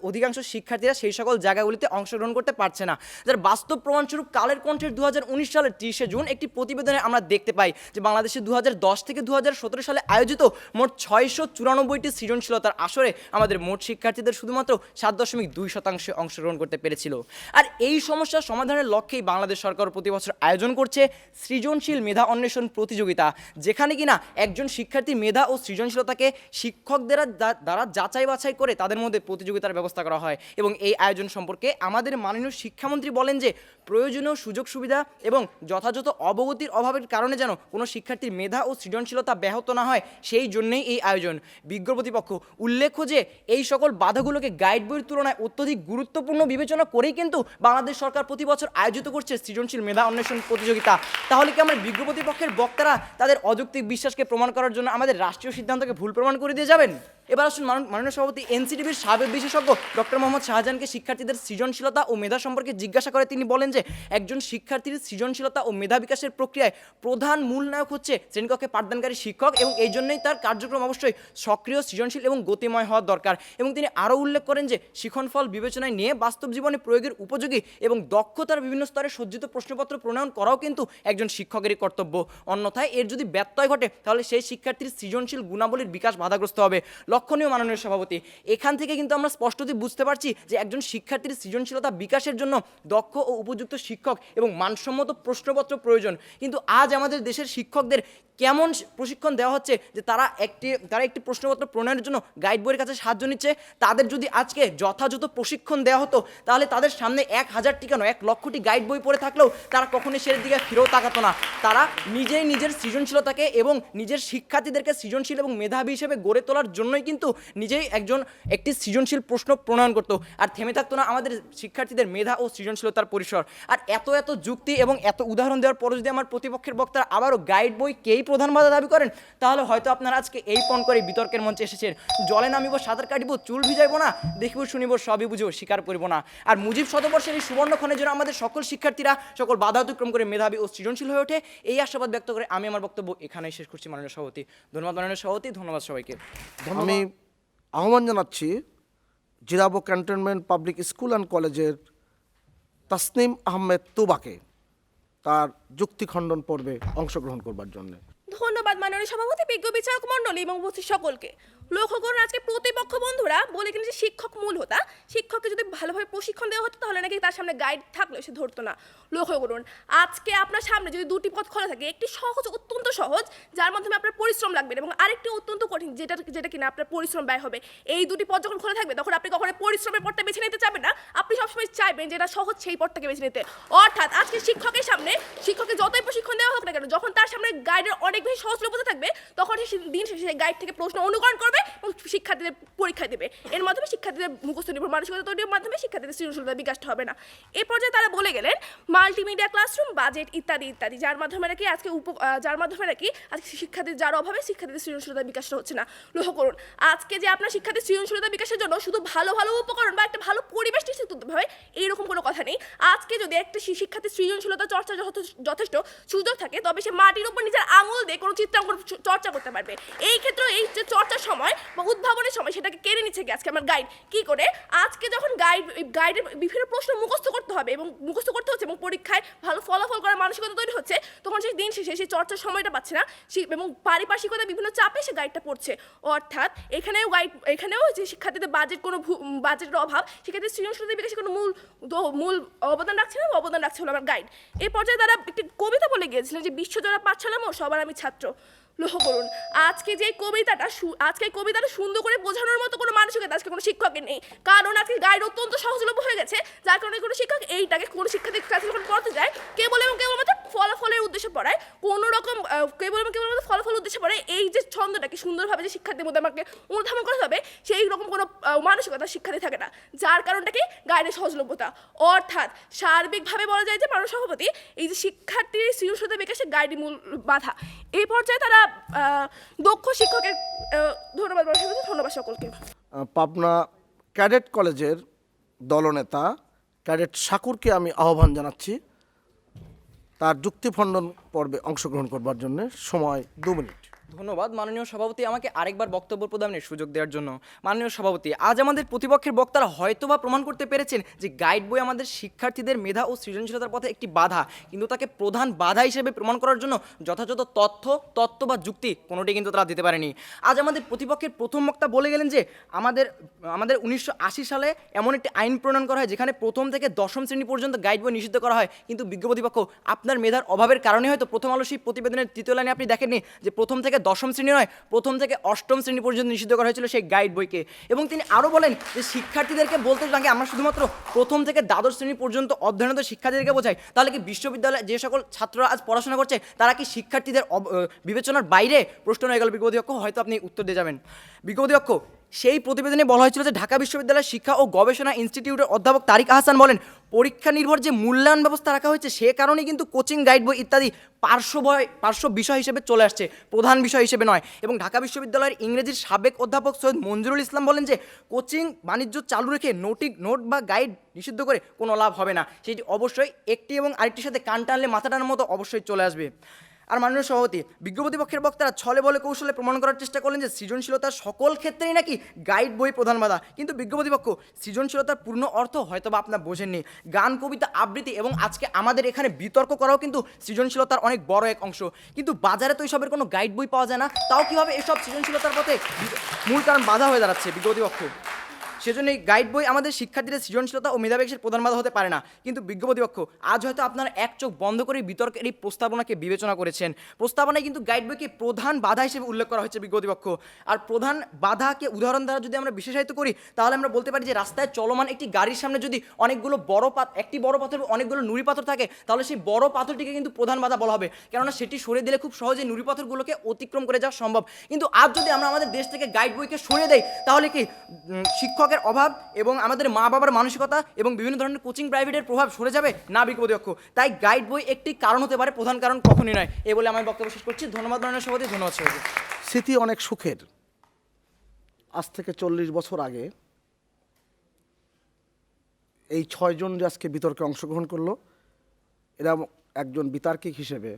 অধিকাংশ শিক্ষার্থীরা সেই সকল জায়গাগুলিতে অংশগ্রহণ করতে পারছে না। যার বাস্তব প্রমাণস্বরূপ কালের কণ্ঠের 2019 সালের 30শে জুন একটি প্রতিবেদনে আমরা দেখতে পাই যে বাংলাদেশে 2010 থেকে 2017 সালে আয়োজিত মোট 694টি সৃজনশীলতার আসরে আমাদের মোট শিক্ষার্থীদের শুধুমাত্র 7.2% অংশগ্রহণ করতে পেরেছিল। আর এই সমস্যার সমাধানের লক্ষ্যেই বাংলাদেশ সরকার প্রতি বছর আয়োজন করছে সৃজনশীল মেধা অন্বেষণ প্রতিযোগিতা, যেখানে কিনা একজন শিক্ষার্থীর মেধা ও সৃজনশীলতাকে শিক্ষকদের দ্বারা যাচাই বাছাই করে তাদের মধ্যে প্রতিযোগিতার ব্যবস্থা করা হয়। এবং এই আয়োজন সম্পর্কে আমাদের মাননীয় শিক্ষামন্ত্রী বলেন যে প্রয়োজনীয় সুযোগ সুবিধা এবং যথাযথ অবগতির অভাবের কারণে যেন কোনো শিক্ষার্থীর মেধা ও সৃজনশীলতা ব্যাহত না হয়, সেই জন্যই এই আয়োজন। বিজ্ঞ প্রতিপক্ষ, উল্লেখ্য যে এই সকল বাধাগুলোকে গাইড বইয়ের তুলনায় অত্যধিক গুরুত্বপূর্ণ বিবেচনা করেই কিন্তু বাংলাদেশ সরকার প্রতি বছর আয়োজিত করছে সৃজনশীল মেধা অন্বেষণ প্রতিযোগিতা। তাহলে কি আমার বিজ্ঞ প্রতিপক্ষের বক্তারা তাদের অযৌক্তিক বিশ্বাসকে প্রমাণ করার জন্য আমাদের রাষ্ট্রীয় সিদ্ধান্তকে ভুল প্রমাণ করে দিয়ে যাবেন? এবার আসুন মাননীয় সভাপতি, এনসিটিভির সাবেক বিশেষজ্ঞ ডক্টর মোহাম্মদ শাহজাহানকে শিক্ষার্থীদের সৃজনশীলতা ও মেধা সম্পর্কে জিজ্ঞাসা করে তিনি বলেন যে একজন শিক্ষার্থীর সৃজনশীলতা ও মেধা বিকাশের প্রক্রিয়ায় প্রধান মূল নায়ক হচ্ছে শ্রেণীকক্ষে পাঠদানকারী শিক্ষক, এবং এই জন্যই তার কার্যক্রম অবশ্যই সক্রিয়, সৃজনশীল এবং গতিময় হওয়া দরকার। এবং তিনি আরও উল্লেখ করেন যে শিক্ষণফল বিবেচনায় নিয়ে বাস্তব জীবনে প্রয়োগের উপযোগী এবং দক্ষতার বিভিন্ন স্তরে সজ্জিত প্রশ্নপত্র প্রণয়ন করাও কিন্তু একজন শিক্ষকেরই কর্তব্য। অন্যথায় এর যদি ব্যত্যয় ঘটে তাহলে সেই শিক্ষার্থীর সৃজনশীল গুণাবলীর বিকাশ বাধাগ্রস্ত হবে। লক্ষণীয় মাননীয় সভাপতি, এখান থেকে কিন্তু আমরা স্পষ্টতই বুঝতে পারছি যে একজন শিক্ষার্থীর সৃজনশীলতা বিকাশের জন্য দক্ষ ও উপযুক্ত শিক্ষক এবং মানসম্মত প্রশ্নপত্র প্রয়োজন। কিন্তু আজ আমাদের দেশের শিক্ষকদের কেমন প্রশিক্ষণ দেওয়া হচ্ছে যে তারা একটি প্রশ্নপত্র প্রণয়নের জন্য গাইড বইয়ের কাছে সাহায্য নিচ্ছে। তাদের যদি আজকে যথাযথ প্রশিক্ষণ দেওয়া হতো তাহলে তাদের সামনে 1000টি কেন 1 লক্ষটি গাইড বই পড়ে থাকলেও তারা কখনোই সের দিকে ফিরেও তাকাতো না। তারা নিজেই নিজের সৃজনশীলতাকে এবং নিজের শিক্ষার্থীদেরকে সৃজনশীল এবং মেধাবী হিসেবে গড়ে তোলার জন্যই কিন্তু নিজেই একটি সৃজনশীল প্রশ্ন প্রণয়ন করতো, আর থেমে থাকতো না আমাদের শিক্ষার্থীদের মেধা ও সৃজনশীলতার পরিসর। আর এত যুক্তি এবং এত উদাহরণ দেওয়ার পরে যদি আমার প্রতিপক্ষের বক্তারা আবারও গাইড বই কেই প্রধান বাধা দাবি করেন, তাহলে হয়তো আপনারা আজকে এই পণ করে বিতর্কের মঞ্চে এসেছেন, জলে নামিব, সাঁতার কাটিব, চুল ভিজাইব না, দেখিব শুনিব সবই বুঝিব, স্বীকার করিব না। আর মুজিব শতবর্ষের এই সুবর্ণক্ষণের জন্য আমাদের সকল শিক্ষার্থীরা সকল বাধা অতিক্রম করে মেধাবী ও সৃজনশীল হয়ে ওঠে, এই আশাবাদ ব্যক্ত করে আমি আমার বক্তব্য এখানেই শেষ করছি। মাননীয় সভাপতি, ধন্যবাদ। মাননীয় সভাপতি, ধন্যবাদ সবাইকে। আমি আহ্বান জানাচ্ছি Zirabo cantonment Public School and কলেজের তাসনিম আহমেদ তুবাকে তার যুক্তি খণ্ডন পর্বে অংশগ্রহণ করবার জন্য। ধন্যবাদ মাননীয় সভাপতি, বিজ্ঞ বিচারক মণ্ডলী এবং উপস্থিত সকলকে। লক্ষ্য করুন আজকে প্রতিপক্ষ বন্ধুরা বলে কিনা যে শিক্ষক মূল হোতা, শিক্ষককে যদি ভালোভাবে প্রশিক্ষণ দেওয়া হতো তাহলে নাকি তার সামনে গাইড থাকলে সে ধরতো না। লক্ষ্য করুন আজকে আপনার সামনে যদি দুটি পথ খোলা থাকে, একটি সহজ, অত্যন্ত সহজ, যার মাধ্যমে আপনার পরিশ্রম লাগবে, এবং আরেকটি অত্যন্ত কঠিন, যেটা কিনা আপনার পরিশ্রম ব্যয় হবে। এই দুটি পথ যখন খোলা থাকবে তখন আপনি কখনোই পরিশ্রমের পথটা বেছে নিতে চাইবেন না, আপনি সবসময় চাইবেন যেটা সহজ সেই পথটাকে বেছে নিতে। অর্থাৎ আজকে শিক্ষকের সামনে, শিক্ষককে যতই প্রশিক্ষণ দেওয়া হোক না কেন, যখন তার সামনে গাইডের অনেক বেশি সহজলভ্যতা থাকবে তখন সে দিন শেষে সেই গাইড থেকে প্রশ্ন অনুকরণ করবে এবং শিক্ষার্থীদের পরীক্ষা দেবে। এর মাধ্যমে শিক্ষার্থীদের মুখস্থ নির্ভর মানসিকতা তৈরির মাধ্যমে শিক্ষার্থীদের সৃজনশীলতা বিকাশটা হবে না। এই পর্যায়ে তারা বলে গেলেন মাল্টিমিডিয়া ক্লাসরুম, বাজেট ইত্যাদি ইত্যাদি, যার মাধ্যমে নাকি আজকে শিক্ষার্থীর যার অভাবে শিক্ষার্থীদের সৃজনশীলতা বিকাশটা হচ্ছে না। লক্ষ্য করুন আজকে যে আপনার শিক্ষার্থীর সৃজনশীলতা বিকাশের জন্য শুধু ভালো ভালো উপকরণ বা একটা ভালো পরিবেশ নিশ্চিত করতে হবে এইরকম কোনো কথা নেই। আজকে যদি একটা শিক্ষার্থীর সৃজনশীলতা চর্চা যথেষ্ট সুযোগ থাকে তবে সে মাটির উপর নিজের আঙুল দিয়ে কোনো চিত্রাঙ্কন চর্চা করতে পারবে। এই ক্ষেত্রে এই যে চর্চার সময় বা উদ্ভাবনের সময় সেটাকে কেড়ে নিচ্ছে কি আজকে আমার গাইড কি করে? আজকে যখন গাইডের বিভিন্ন প্রশ্ন মুখস্থ করতে হবে এবং মুখস্থ করতে হচ্ছে এবং পরীক্ষায় ভালো ফলাফল করার মানসিকতা তৈরি হচ্ছে, তখন সেই দিন শেষে সেই চর্চার সময়টা পাচ্ছে না এবং পারিপার্শ্বিকতা বিভিন্ন চাপে সে গাইডটা পড়ছে। অর্থাৎ এখানেও যে শিক্ষার্থীদের বাজেটের অভাব, শিক্ষার্থীদের সৃজনশীলতা বিকাশে কোনো মূল অবদান রাখছে না, অবদান রাখছে হলো আমার গাইড। এই পর্যায়ে তারা একটি কবিতা বলে গিয়েছিলেন যে বিশ্বজোড়া পাঠশালা মোর সবার আমি ছাত্র। লক্ষ্য করুন আজকে যে কবিতাটা সুন্দর করে বোঝানোর মতো কোনো মানসিকতা আজকে কোনো শিক্ষকের নেই, কারণ আজকে গাইড অত্যন্ত সহজলভ্য হয়ে গেছে, যার কারণে কোনো শিক্ষক এইটাকে কোনো শিক্ষার্থীর কাছে যখন পড়তে যায় কেবলমাত্র ফলাফলের উদ্দেশ্যে পড়ায়, কোনো রকম কেবলমাত্র ফলাফলের উদ্দেশ্যে পড়ায়। এই যে ছন্দটাকে সুন্দরভাবে যে শিক্ষার্থীর মধ্যে আমাকে অনুধাবন করতে হবে সেই রকম কোনো মানসিকতা শিক্ষার্থী থাকে না, যার কারণটাকে গাইডের সহজলভ্যতা। অর্থাৎ সার্বিকভাবে বলা যায় যে মানব সভাপতি এই যে শিক্ষার্থীর সৃজনশীলতা বিকাশে গাইডই মূল বাধা। এই পর্যায়ে তারা দক্ষ শিক্ষকের ধন্যবাদ সকলকে। পাবনা ক্যাডেট কলেজের দলনেতা ক্যাডেট শাকুরকে আমি আহ্বান জানাচ্ছি তার যুক্তিখণ্ডন পর্বে অংশগ্রহণ করবার জন্য। সময় 2 মিনিট। ধন্যবাদ মাননীয় সভাপতি আমাকে আরেকবার বক্তব্য প্রদানের সুযোগ দেওয়ার জন্য। মাননীয় সভাপতি, আজ আমাদের প্রতিপক্ষের বক্তারা হয়তোবা প্রমাণ করতে পেরেছেন যে গাইড বই আমাদের শিক্ষার্থীদের মেধা ও সৃজনশীলতার পথে একটি বাধা, কিন্তু তাকে প্রধান বাধা হিসেবে প্রমাণ করার জন্য যথাযথ তত্ত্ব বা যুক্তি কোনোটি কিন্তু তারা দিতে পারেনি। আজ আমাদের প্রতিপক্ষের প্রথম বক্তা বলে গেলেন যে আমাদের 1980 সালে এমন একটি আইন প্রণয়ন করা হয় যেখানে প্রথম থেকে দশম শ্রেণী পর্যন্ত গাইড বই নিষিদ্ধ করা হয়, কিন্তু বিজ্ঞ প্রতিপক্ষ আপনার মেধার অভাবের কারণে হয়তো প্রথম আলো সেই প্রতিবেদনের 3য় লাইনে আপনি দেখেননি যে প্রথম থেকে দশম শ্রেণী নয়, প্রথম থেকে অষ্টম শ্রেণী পর্যন্ত নিষিদ্ধ করা হয়েছিল সেই গাইড বইকে। এবং তিনি আরও বলেন যে শিক্ষার্থীদেরকে বলতে থাকে আমরা শুধুমাত্র প্রথম থেকে দ্বাদশ শ্রেণী পর্যন্ত অধ্যয়নরত শিক্ষার্থীদেরকে বোঝাই, তাহলে কি বিশ্ববিদ্যালয়ে যে সকল ছাত্ররা আজ পড়াশোনা করছে তারা কি শিক্ষার্থীদের বিবেচনার বাইরে? প্রশ্ন হয়ে গেল বিজ্ঞ অধ্যক্ষ, হয়তো আপনি উত্তর দিয়ে যাবেন। বিজ্ঞ অধ্যক্ষ, সেই প্রতিবেদনে বলা হয়েছিল যে ঢাকা বিশ্ববিদ্যালয়ের শিক্ষা ও গবেষণা ইনস্টিটিউটের অধ্যাপক তারিক আহসান বলেন পরীক্ষা নির্ভর যে মূল্যায়ন ব্যবস্থা রাখা হয়েছে সে কারণেই কিন্তু কোচিং গাইড বই ইত্যাদি পার্শ্ব বিষয় হিসেবে চলে আসছে, প্রধান বিষয় হিসেবে নয়। এবং ঢাকা বিশ্ববিদ্যালয়ের ইংরেজির সাবেক অধ্যাপক সৈয়দ মঞ্জুরুল ইসলাম বলেন যে কোচিং বাণিজ্য চালু রেখে নোট বা গাইড নিষিদ্ধ করে কোনো লাভ হবে না, সেটি অবশ্যই একটি এবং আরেকটির সাথে কান টানলে মাথা টানার মতো অবশ্যই চলে আসবে। আর মাননীয় সভাপতি, বিজ্ঞ প্রতিপক্ষের বক্তারা ছলে বলে কৌশলে প্রমাণ করার চেষ্টা করলেন যে সৃজনশীলতার সকল ক্ষেত্রেই নাকি গাইড বই প্রধান বাধা, কিন্তু বিজ্ঞ প্রতিপক্ষ সৃজনশীলতার পূর্ণ অর্থ হয়তো বা আপনার বোঝেননি। গান, কবিতা, আবৃত্তি এবং আজকে আমাদের এখানে বিতর্ক করাও কিন্তু সৃজনশীলতার অনেক বড় এক অংশ, কিন্তু বাজারে তো এইসবের কোনো গাইড বই পাওয়া যায় না, তাও কীভাবে এসব সৃজনশীলতার পথে মূল কারণ বাধা হয়ে দাঁড়াচ্ছে বিজ্ঞ প্রতিপক্ষ। সেজন্য এই গাইড বই আমাদের শিক্ষার্থীদের সৃজনশীলতা ও মেধা বিকাশের প্রধান বাধা হতে পারে না, কিন্তু বিজ্ঞ প্রতিপক্ষ আজ হয়তো আপনারা এক চোখ বন্ধ করে বিতর্কের এই প্রস্তাবনাকে বিবেচনা করেছেন। প্রস্তাবনায় কিন্তু গাইড বইকে প্রধান বাধা হিসেবে উল্লেখ করা হয়েছে বিজ্ঞ প্রতিপক্ষ। আর প্রধান বাধাকে উদাহরণ দ্বারা যদি আমরা বিশেষায়িত করি তাহলে আমরা বলতে পারি যে রাস্তায় চলমান একটি গাড়ির সামনে যদি অনেকগুলো একটি বড় পাথর অনেকগুলো নুড়ি পাথর থাকে তাহলে সেই বড় পাথরটিকে কিন্তু প্রধান বাধা বলা হবে, কেননা সেটি সরিয়ে দিলে খুব সহজে নুড়ি পাথরগুলোকে অতিক্রম করে যাওয়া সম্ভব। কিন্তু আজ যদি আমরা আমাদের দেশ থেকে গাইড বইকে সরিয়ে দেই তাহলে কি শিক্ষকের অভাব এবং আমাদের মা বাবার মানসিকতা এবং বিভিন্ন ধরনের কোচিং প্রাইভেটের প্রভাব সরে যাবে না বিজ্ঞ প্রতিপক্ষ? তাই গাইড বই একটি কারণ হতে পারে, প্রধান কারণ কখনই নয়। এই বলে আমার বক্তব্য শেষ করছি। ধন্যবাদ মাননীয় সভাপতি, ধন্যবাদ সবাইকে। স্মৃতি অনেক সুখের। আজ থেকে 40 বছর আগে এই 6 জন যে আজকে বিতর্কে অংশগ্রহণ করলো, এরা একজন বিতার্কিক হিসেবে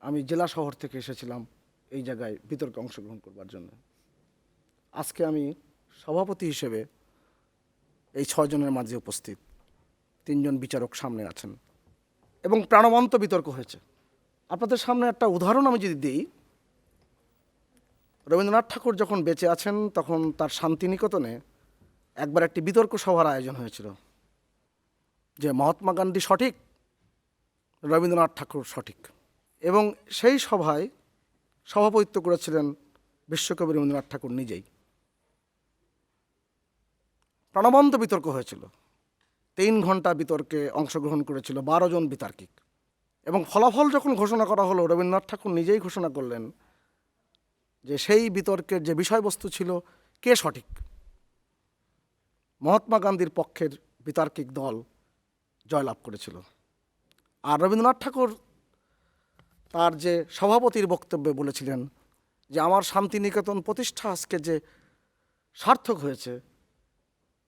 আমি জেলা শহর থেকে এসেছিলাম এই জায়গায় বিতর্কে অংশগ্রহণ করবার জন্য। আজকে আমি সভাপতি হিসেবে এই 6 জনের মাঝে উপস্থিত। 3 জন বিচারক সামনে আছেন এবং প্রাণবন্ত বিতর্ক হয়েছে। আপনাদের সামনে একটা উদাহরণ আমি যদি দিই, রবীন্দ্রনাথ ঠাকুর যখন বেঁচে আছেন তখন তার শান্তিনিকেতনে একবার একটি বিতর্ক সভার আয়োজন হয়েছিল যে মহাত্মা গান্ধী সঠিক, রবীন্দ্রনাথ ঠাকুর সঠিক। এবং সেই সভায় সভাপতিত্ব করেছিলেন বিশ্বকবি রবীন্দ্রনাথ ঠাকুর নিজেই। প্রাণবন্ত বিতর্ক হয়েছিল। 3 ঘন্টা বিতর্কে অংশগ্রহণ করেছিল 12 জন বিতার্কিক। এবং ফলাফল যখন ঘোষণা করা হলো, রবীন্দ্রনাথ ঠাকুর নিজেই ঘোষণা করলেন যে সেই বিতর্কের যে বিষয়বস্তু ছিল কে সঠিক। মহাত্মা গান্ধীর পক্ষের বিতার্কিক দল জয়লাভ করেছিল। আর রবীন্দ্রনাথ ঠাকুর তার যে সভাপতির বক্তব্যে বলেছিলেন যে আমার শান্তিনিকেতন প্রতিষ্ঠা আজকে যে সার্থক হয়েছে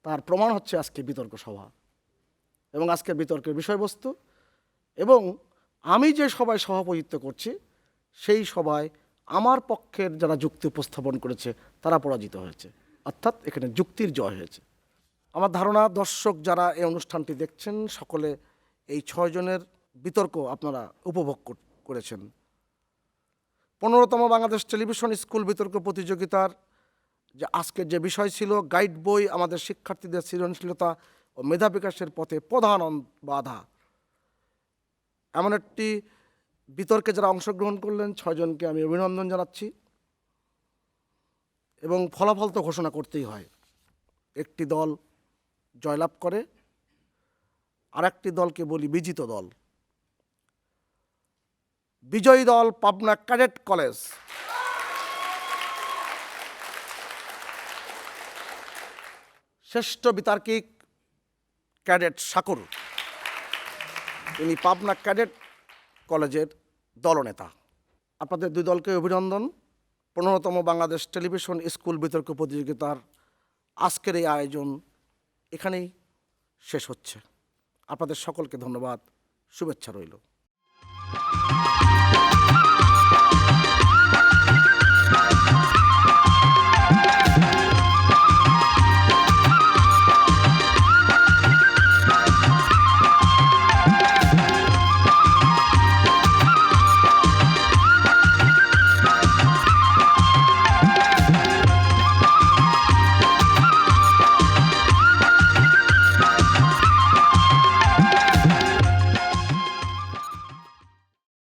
তার প্রমাণ হচ্ছে আজকে বিতর্ক সভা এবং আজকের বিতর্কের বিষয়বস্তু। এবং আমি যে সভায় সভাপতিত্ব করছি সেই সভায় আমার পক্ষের যারা যুক্তি উপস্থাপন করেছে তারা পরাজিত হয়েছে, অর্থাৎ এখানে যুক্তির জয় হয়েছে। আমার ধারণা দর্শক যারা এই অনুষ্ঠানটি দেখছেন সকলে এই 6 জনের বিতর্ক আপনারা উপভোগ করেছেন। 15তম বাংলাদেশ টেলিভিশন স্কুল বিতর্ক প্রতিযোগিতার যে আজকের যে বিষয় ছিল গাইড বই আমাদের শিক্ষার্থীদের সৃজনশীলতা ও মেধা বিকাশের পথে প্রধান বাধা, এমন একটি বিতর্কে যারা অংশগ্রহণ করলেন 6 জনকে আমি অভিনন্দন জানাচ্ছি। এবং ফলাফল তো ঘোষণা করতেই হয়। একটি দল জয়লাভ করে, আর একটি দলকে বলি বিজিত দল। বিজয়ী দল পাবনা ক্যাডেট কলেজ। শ্রেষ্ঠ বিতার্কিক ক্যাডেট শাকুর, তিনি পাবনা ক্যাডেট কলেজের দলনেতা। আপনাদের 2 দলকে অভিনন্দন। 15তম বাংলাদেশ টেলিভিশন স্কুল বিতর্ক প্রতিযোগিতার আজকের এই আয়োজন এখানেই শেষ হচ্ছে। আপনাদের সকলকে ধন্যবাদ, শুভেচ্ছা রইল।